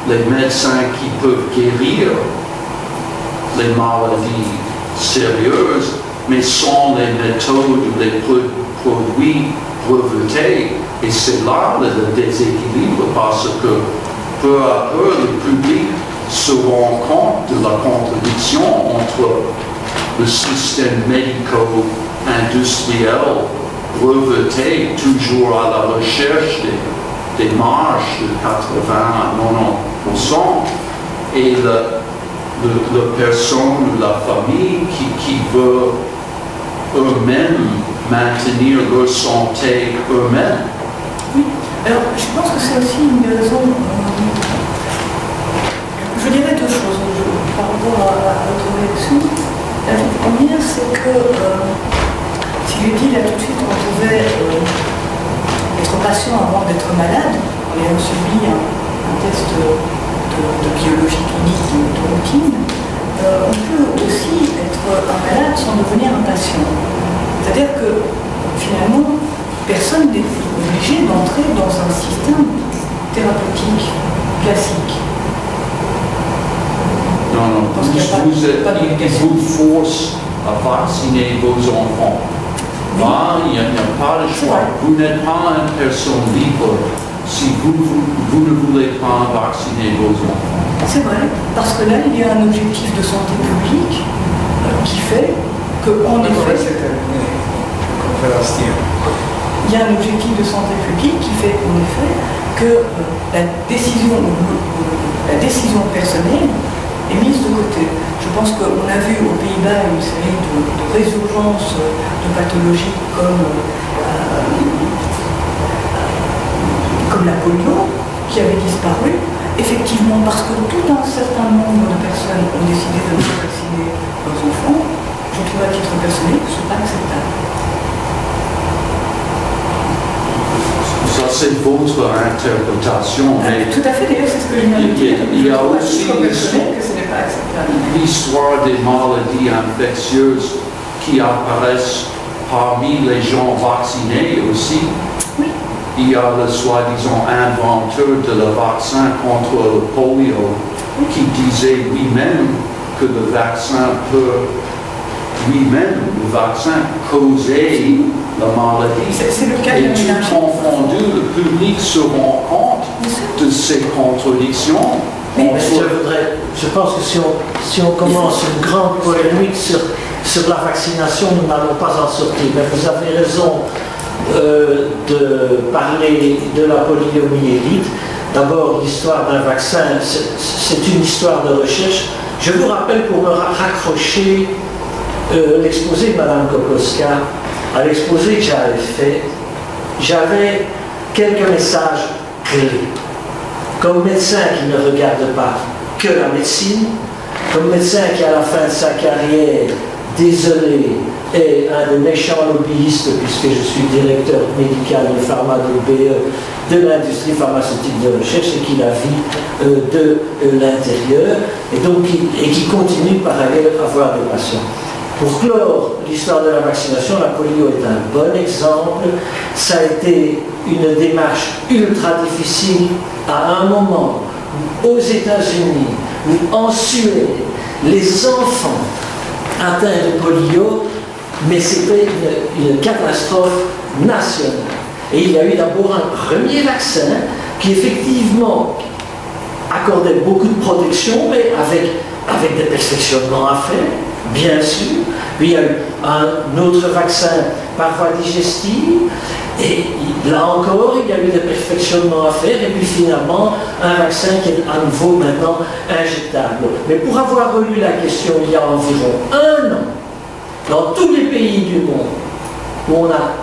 les médecins qui peuvent guérir les maladies sérieuses, mais sans les méthodes ou les produits brevetés. Et c'est là le déséquilibre, parce que peu à peu, le public se rend compte de la contradiction entre le système médico-industriel breveté, toujours à la recherche des marges de 80 à 90%, et la personne, la famille qui veut eux-mêmes maintenir leur santé eux-mêmes. Oui, alors je pense que c'est aussi une raison. Je dirais deux choses par rapport à votre réaction. La première, c'est que si je dis là tout de suite, on pouvait être patient avant d'être malade, en ayant subi un test de biologie clinique de routine, on peut aussi être un malade sans devenir un patient. C'est-à-dire que finalement, personne n'est obligé d'entrer dans un système thérapeutique classique. Non, il vous force à vacciner vos enfants. Il n'y a pas de choix. Vous n'êtes pas une personne libre si vous ne voulez pas vacciner vos enfants. C'est vrai, parce que là, il y a un objectif de santé publique qui fait qu'en effet... Il y a un objectif de santé publique qui fait en effet que la décision personnelle est mise de côté. Je pense qu'on a vu aux Pays-Bas une série de résurgences de pathologies comme la polio qui avait disparu, effectivement parce que tout un certain nombre de personnes ont décidé de ne pas vacciner leurs enfants. Je trouve à titre personnel que ce n'est pas acceptable. Ça, c'est votre interprétation. Mais tout à fait, d'ailleurs, c'est ce que je viens de dire. Il y a aussi l'histoire des maladies infectieuses qui apparaissent parmi les gens vaccinés aussi. Oui. Il y a le soi-disant inventeur de le vaccin contre le polio qui disait lui-même que le vaccin peut causer la maladie. C'est le cas et tout confondu, le public se rend compte de ces contradictions. Mais je pense que si on commence une grande polémique sur la vaccination, nous n'allons pas en sortir. Mais vous avez raison de parler de la poliomyélite. D'abord, l'histoire d'un vaccin, c'est une histoire de recherche. Je vous rappelle, pour me raccrocher l'exposé de Mme Kokoska, à l'exposé que j'avais fait, j'avais quelques messages clés. Comme médecin qui ne regarde pas que la médecine, comme médecin qui à la fin de sa carrière désolé, est un des méchants lobbyistes, puisque je suis directeur médical de pharma de BE, de l'industrie pharmaceutique de recherche, et qui la vit de l'intérieur, et donc et qui continue par ailleurs à avoir des patients. Pour clore l'histoire de la vaccination, la polio est un bon exemple. Ça a été une démarche ultra difficile à un moment où, aux États-Unis, ou en Suède, les enfants atteints de polio, mais c'était une catastrophe nationale. Et il y a eu d'abord un premier vaccin qui effectivement accordait beaucoup de protection, mais avec des perfectionnements à faire, bien sûr. Puis il y a eu un autre vaccin par voie digestive, et là encore, il y a eu des perfectionnements à faire, et puis finalement, un vaccin qui est à nouveau maintenant injectable. Mais pour avoir relu la question il y a environ 1 an, dans tous les pays du monde où on a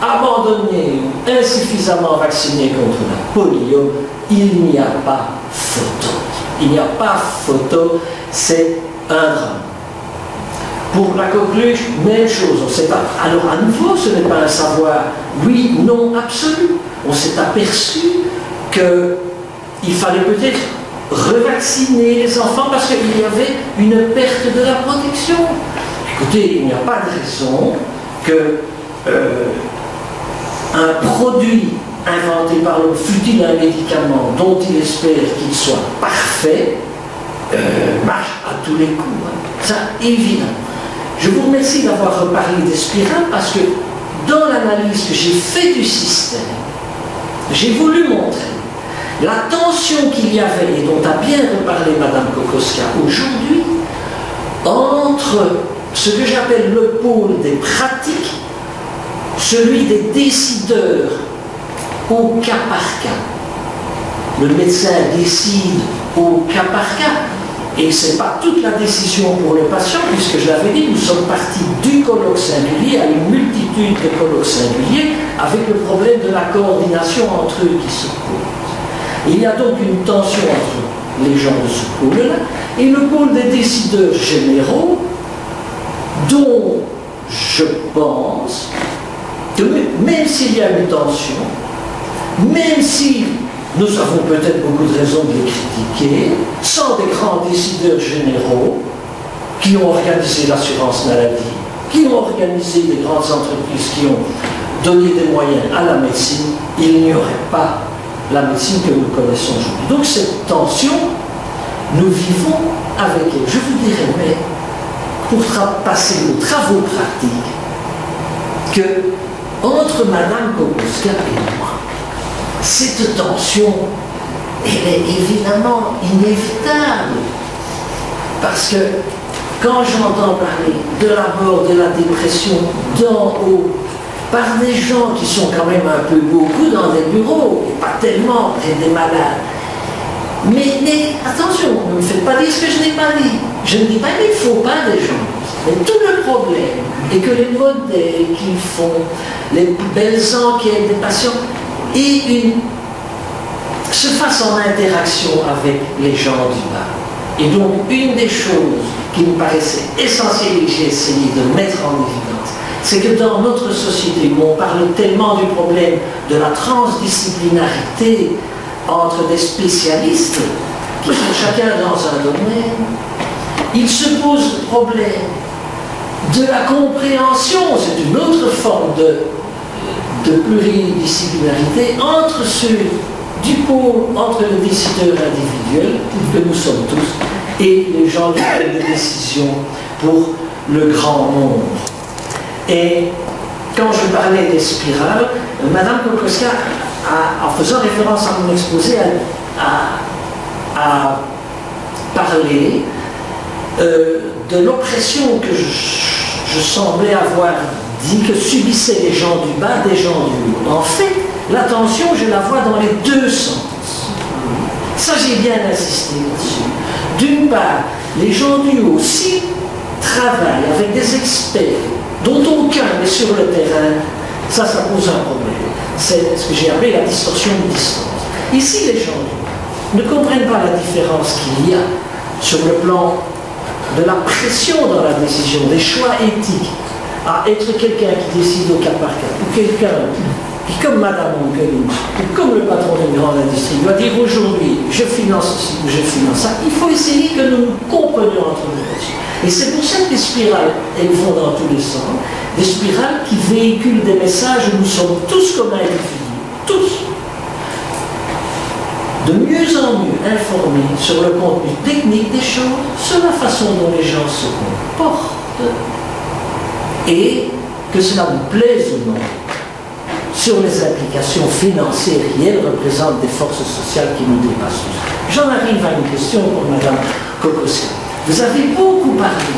abandonné ou insuffisamment vacciné contre la polio, il n'y a pas photo. Il n'y a pas photo, c'est un drame. Pour la coqueluche, même chose, on sait pas. Alors à nouveau, ce n'est pas un savoir oui, non, absolu. On s'est aperçu qu'il fallait peut-être revacciner les enfants parce qu'il y avait une perte de la protection. Écoutez, il n'y a pas de raison que un produit inventé par l'homme, fût-il un médicament dont il espère qu'il soit parfait, marche à tous les coups. Ça, évidemment. Je vous remercie d'avoir reparlé des spirales parce que dans l'analyse que j'ai faite du système, j'ai voulu montrer la tension qu'il y avait, et dont a bien reparlé Mme Kokoska aujourd'hui, entre ce que j'appelle le pôle des pratiques, celui des décideurs au cas par cas. Le médecin décide au cas par cas. Et ce n'est pas toute la décision pour le patient, puisque je l'avais dit, nous sommes partis du colloque singulier à une multitude de colloques singuliers, avec le problème de la coordination entre eux qui se pose. Il y a donc une tension entre les gens de ce pôle-là et le pôle des décideurs généraux, dont je pense que même s'il y a une tension, même si nous avons peut-être beaucoup de raisons de les critiquer, sans des grands décideurs généraux qui ont organisé l'assurance maladie, qui ont organisé des grandes entreprises, qui ont donné des moyens à la médecine, il n'y aurait pas la médecine que nous connaissons aujourd'hui. Donc cette tension, nous vivons avec elle. Je vous dirais, mais pour passer aux travaux pratiques, que entre Mme Kokoska et moi, cette tension, elle est évidemment inévitable. Parce que quand j'entends parler de la mort, de la dépression d'en haut, par des gens qui sont quand même un peu beaucoup dans des bureaux, et pas tellement des malades. Mais attention, ne me faites pas dire ce que je n'ai pas dit. Je ne dis pas qu'il ne faut pas des gens. Mais tout le problème est que les modèles qu'ils font, les belles enquêtes des patients, se fasse en interaction avec les gens du bas. Et donc, une des choses qui me paraissait essentielle et que j'ai essayé de mettre en évidence, c'est que dans notre société où on parle tellement du problème de la transdisciplinarité entre des spécialistes qui sont chacun dans un domaine, il se pose le problème de la compréhension, c'est une autre forme de pluridisciplinarité entre ceux du pôle, entre les décideurs individuels que nous sommes tous et les gens qui prennent des décisions pour le grand nombre. Et quand je parlais des spirales, Mme Kokoska, en faisant référence à mon exposé, a parlé de l'oppression que je semblais avoir dit que subissaient les gens du bas des gens du haut. En fait, la tension, je la vois dans les deux sens. Ça, j'ai bien insisté là-dessus. D'une part, les gens du haut, s'ils travaillent avec des experts dont aucun n'est sur le terrain, ça pose un problème. C'est ce que j'ai appelé la distorsion de distance. Ici, les gens du haut ne comprennent pas la différence qu'il y a sur le plan de la pression dans la décision, des choix éthiques, à être quelqu'un qui décide au cas par cas, ou quelqu'un qui, comme Madame Onkelinch, ou comme le patron d'une grande industrie, doit dire aujourd'hui, je finance ceci ou je finance ça, il faut essayer que nous nous comprenions entre nous là-dessus. Et c'est pour ça que les spirales, elles vont dans tous les sens, des spirales qui véhiculent des messages où nous sommes tous comme un individu, tous, de mieux en mieux informés sur le contenu technique des choses, sur la façon dont les gens se comportent, et que cela nous plaise ou non, sur les implications financières qui, elles, représentent des forces sociales qui nous dépassent tous. J'en arrive à une question pour Madame Kokoska. Vous avez beaucoup parlé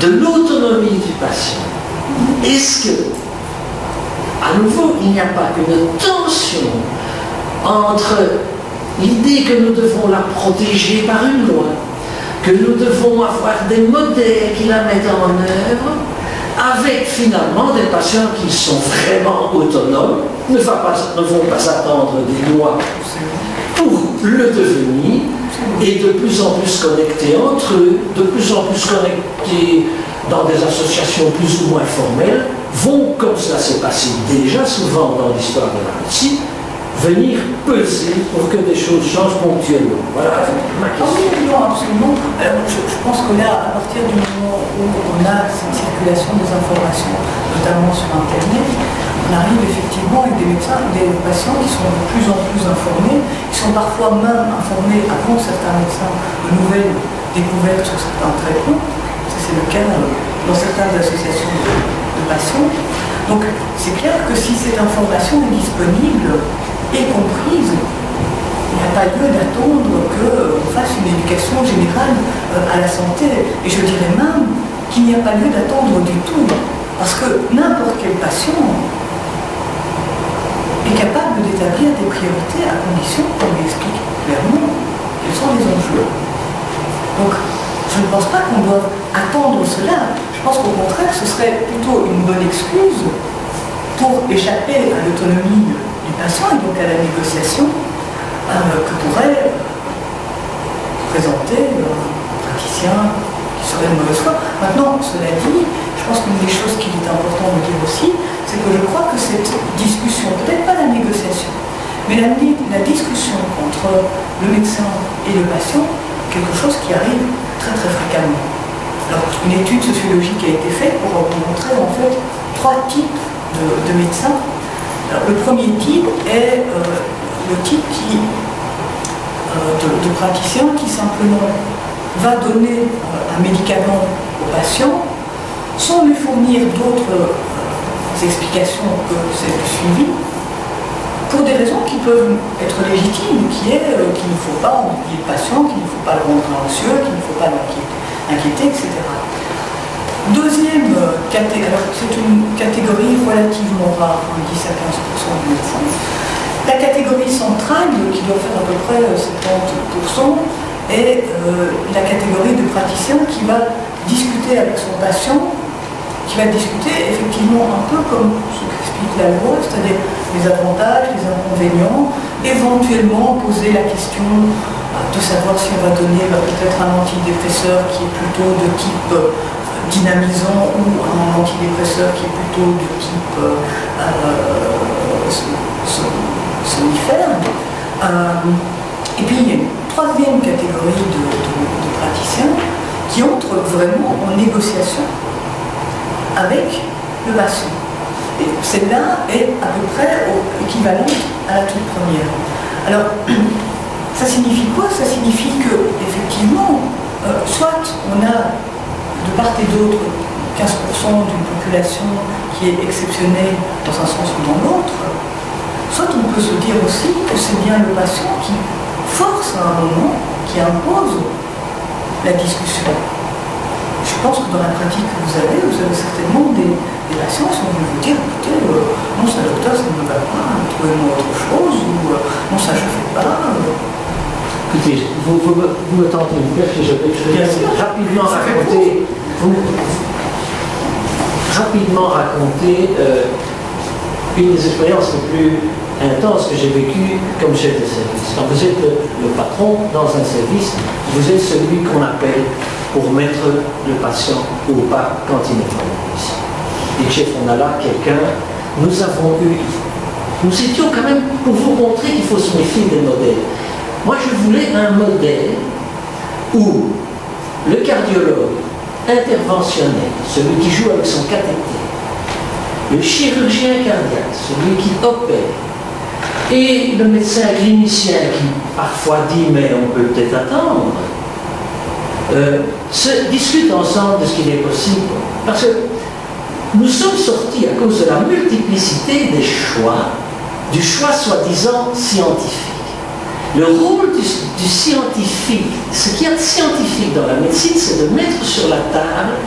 de l'autonomie du patient. Est-ce que, à nouveau, il n'y a pas une tension entre l'idée que nous devons la protéger par une loi, que nous devons avoir des modèles qui la mettent en œuvre, avec finalement des patients qui sont vraiment autonomes, ne vont pas attendre des lois pour le devenir, et de plus en plus connectés entre eux, de plus en plus connectés dans des associations plus ou moins formelles, vont, comme cela s'est passé déjà souvent dans l'histoire de la médecine, venir peser pour que des choses changent ponctuellement. Voilà ma question. Non, absolument. Alors, je pense que là, à partir du moment où on a cette circulation des informations, notamment sur Internet, on arrive effectivement avec des médecins, des patients qui sont de plus en plus informés, qui sont parfois même informés avant certains médecins de nouvelles découvertes sur certains traitements. Ça, c'est le cas dans certaines associations de patients. Donc, c'est clair que si cette information est disponible et comprise, il n'y a pas lieu d'attendre qu'on fasse une éducation générale à la santé. Et je dirais même qu'il n'y a pas lieu d'attendre du tout, parce que n'importe quel patient est capable d'établir des priorités à condition qu'on lui explique clairement quels sont les enjeux. Donc, je ne pense pas qu'on doive attendre cela. Je pense qu'au contraire, ce serait plutôt une bonne excuse pour échapper à l'autonomie du patient et donc à la négociation que pourrait présenter un praticien qui serait de mauvaise foi. Maintenant, cela dit, je pense qu'une des choses qu'il est important de dire aussi, c'est que je crois que cette discussion, peut-être pas la négociation, mais la discussion entre le médecin et le patient, quelque chose qui arrive très très fréquemment. Alors, une étude sociologique a été faite pour montrer en fait 3 types de médecins. Alors, le premier type est le type de praticien qui simplement va donner un médicament au patient sans lui fournir d'autres explications que celles du suivi, pour des raisons qui peuvent être légitimes, qui est qu'il ne faut pas oublier le patient, qu'il ne faut pas le rendre anxieux, qu'il ne faut pas l'inquiéter, etc. Deuxième catégorie, alors c'est une catégorie relativement rare, 10 à 15% des médecins. La catégorie centrale, qui doit faire à peu près 70%, est la catégorie de praticien qui va discuter avec son patient, qui va discuter effectivement un peu comme ce qu'explique la loi, c'est-à-dire les avantages, les inconvénients, éventuellement poser la question de savoir si on va donner peut-être un antidépresseur qui est plutôt de type dynamisant ou un antidépresseur qui est plutôt de type somnifère. Et puis il y a une troisième catégorie de praticiens qui entrent vraiment en négociation avec le patient. Et celle-là est à peu près équivalente à la toute première. Alors, ça signifie quoi? Ça signifie que, effectivement, soit on a de part et d'autre 15% d'une population qui est exceptionnelle dans un sens ou dans l'autre, soit on peut se dire aussi que c'est bien le patient qui force à un moment, qui impose la discussion. Je pense que dans la pratique que vous avez certainement des patients qui vont vous dire, écoutez, non, ça docteur, ça ne me va pas, trouvez-moi autre chose, ou non, ça je ne fais pas. Écoutez, vous me tentez une perche et je vais rapidement raconter une des expériences les plus intense que j'ai vécu comme chef de service. Quand vous êtes le patron dans un service, vous êtes celui qu'on appelle pour mettre le patient au pas quand il n'est pas ici. Et chef, on a là quelqu'un, nous étions quand même pour vous montrer qu'il faut se méfier des modèles. Moi, je voulais un modèle où le cardiologue interventionnel, celui qui joue avec son cathéter, le chirurgien cardiaque, celui qui opère, et le médecin clinicien qui parfois dit mais on peut peut-être attendre, se discutent ensemble de ce qu'il est possible. Parce que nous sommes sortis à cause de la multiplicité des choix, du choix soi-disant scientifique. Le rôle du scientifique, ce qu'il y a de scientifique dans la médecine, c'est de mettre sur la table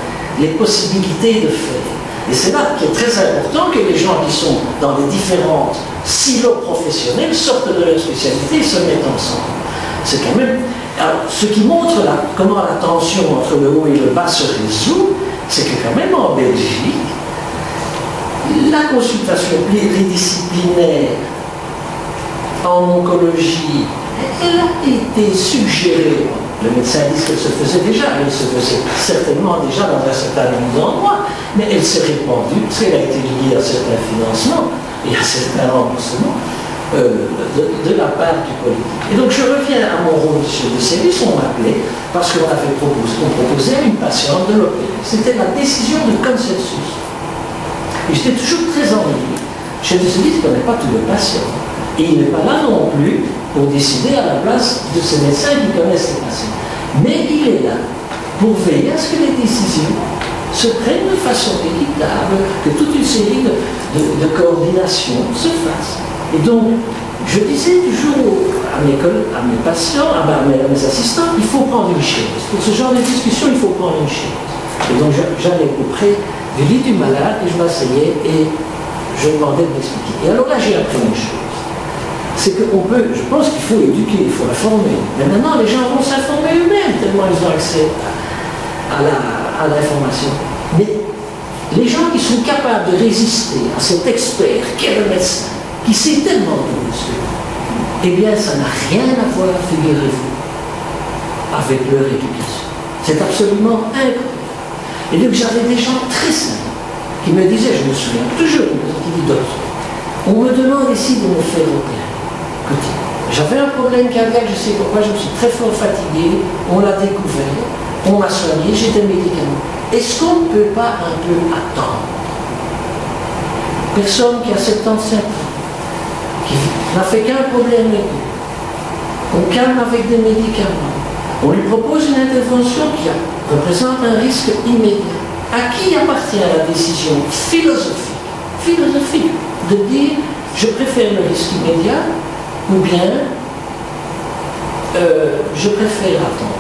les possibilités de faire. Et c'est là qu'il est très important que les gens qui sont dans les différents silos professionnels sortent de leur spécialité et se mettent ensemble. C'est quand même... Alors, ce qui montre comment la tension entre le haut et le bas se résout, c'est que quand même en Belgique, la consultation pluridisciplinaire en oncologie, elle a été suggérée. Le médecin dit qu'elle se faisait déjà, elle se faisait certainement déjà dans un certain nombre d'endroits, mais elle s'est répandue, parce qu'elle a été liée à certains financements et à certains remboursements de la part du politique. Et donc je reviens à mon rôle de chef de service, on m'appelait parce qu'on proposait à une patiente de l'opérer. C'était la décision de consensus. Et j'étais toujours très ennuyé. Le chef de service ne connaît pas tous les patients. Et il n'est pas là non plus pour décider à la place de ces médecins qui connaissent les patients. Mais il est là pour veiller à ce que les décisions se prennent de façon équitable, que toute une série de coordinations se fassent. Et donc, je disais toujours à mes patients, à mes assistants, il faut prendre une chaise. Pour ce genre de discussion, il faut prendre une chaise. Et donc, j'allais auprès du lit du malade et je m'asseyais et je demandais de m'expliquer. Et alors là, j'ai appris une chose. C'est je pense qu'il faut éduquer, il faut la former. Mais maintenant, les gens vont s'informer eux-mêmes, tellement ils ont accès à l'information. Mais les gens qui sont capables de résister à cet expert qu'est le médecin, qui sait tellement de monsieur, eh bien, ça n'a rien à voir, figurez-vous, avec leur éducation. C'est absolument incroyable. Et donc, j'avais des gens très simples qui me disaient, je me souviens toujours, qui dit docteur, on me demande ici de me faire opérer. J'avais un problème cardiaque, je sais pourquoi, je me suis très fort fatigué, on l'a découvert, on m'a soigné, j'ai des médicaments. Est-ce qu'on ne peut pas un peu attendre? Personne qui a 75 ans, qui n'a fait qu'un problème aigu, on calme avec des médicaments, on lui propose une intervention qui représente un risque immédiat. À qui appartient la décision philosophique de dire je préfère le risque immédiat ou bien je préfère attendre.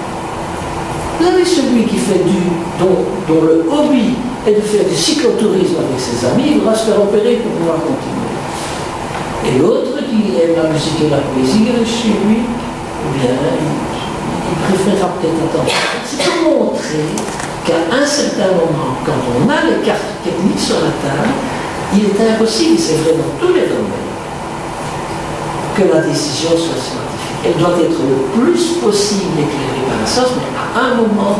Vous avez celui qui fait dont le hobby est de faire du cyclotourisme avec ses amis, il va se faire opérer pour pouvoir continuer. Et l'autre qui aime la musique et la poésie, il reste chez lui, ou bien il préférera peut-être attendre. C'est pour montrer qu'à un certain moment, quand on a les cartes techniques sur la table, il est impossible, c'est vrai dans tous les domaines, que la décision soit scientifique. Elle doit être le plus possible éclairée par la science, mais à un moment,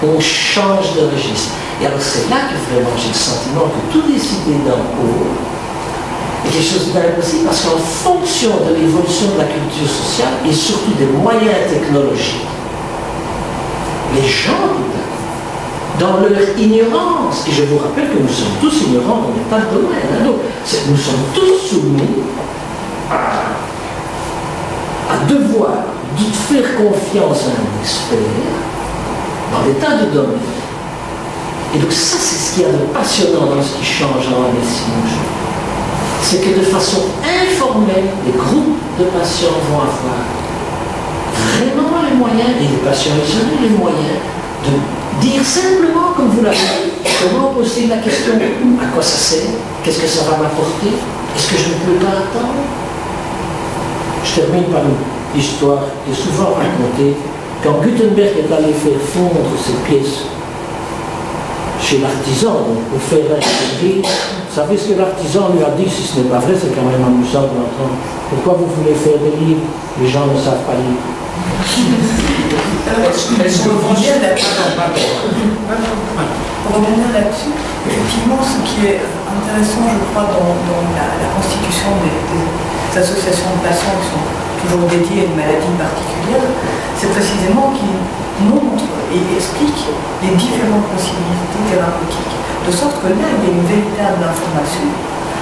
on change de registre. Et alors c'est là que vraiment j'ai le sentiment que tout décider d'en haut est quelque chose d'impossible, parce qu'en fonction de l'évolution de la culture sociale et surtout des moyens technologiques, les gens, dans leur ignorance, et je vous rappelle que nous sommes tous ignorants dans des tas de domaines, donc nous sommes tous soumis à devoir de faire confiance à un expert dans des tas de domaines. Et donc ça, c'est ce qu'il y a de passionnant dans ce qui change dans la médecine aujourd'hui. C'est que de façon informelle, les groupes de patients vont avoir vraiment les moyens, et les patients isolés, les moyens de dire simplement, comme vous l'avez dit, comment poser la question, à quoi ça sert, qu'est-ce que ça va m'apporter, est-ce que je ne peux pas attendre? Je termine par une histoire qui est souvent racontée. Quand Gutenberg est allé faire fondre ses pièces chez l'artisan, pour faire imprimer Vous savez ce que l'artisan lui a dit? Si ce n'est pas vrai, c'est quand même amusant de l'entendre. Pourquoi vous voulez faire des livres? Les gens ne savent pas lire. Pour revenir là-dessus, effectivement, ce qui est intéressant, je crois, dans la constitution des associations de patients qui sont toujours dédiées à une maladie particulière, c'est précisément qu'ils montrent et expliquent les différentes possibilités thérapeutiques. De sorte que là, il y a une véritable information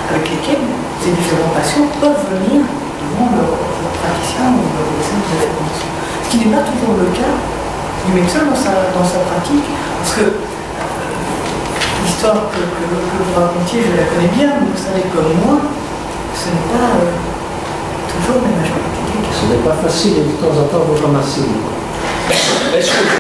avec lesquelles ces différents patients peuvent venir devant leur praticien ou leur médecin de référence. Ce qui n'est pas toujours le cas du médecin dans sa pratique, parce que l'histoire que vous racontiez, je la connais bien, mais vous savez comme moi, ce n'est pas toujours la majorité des cas. Ce n'est pas facile et de temps en temps vous ramassez.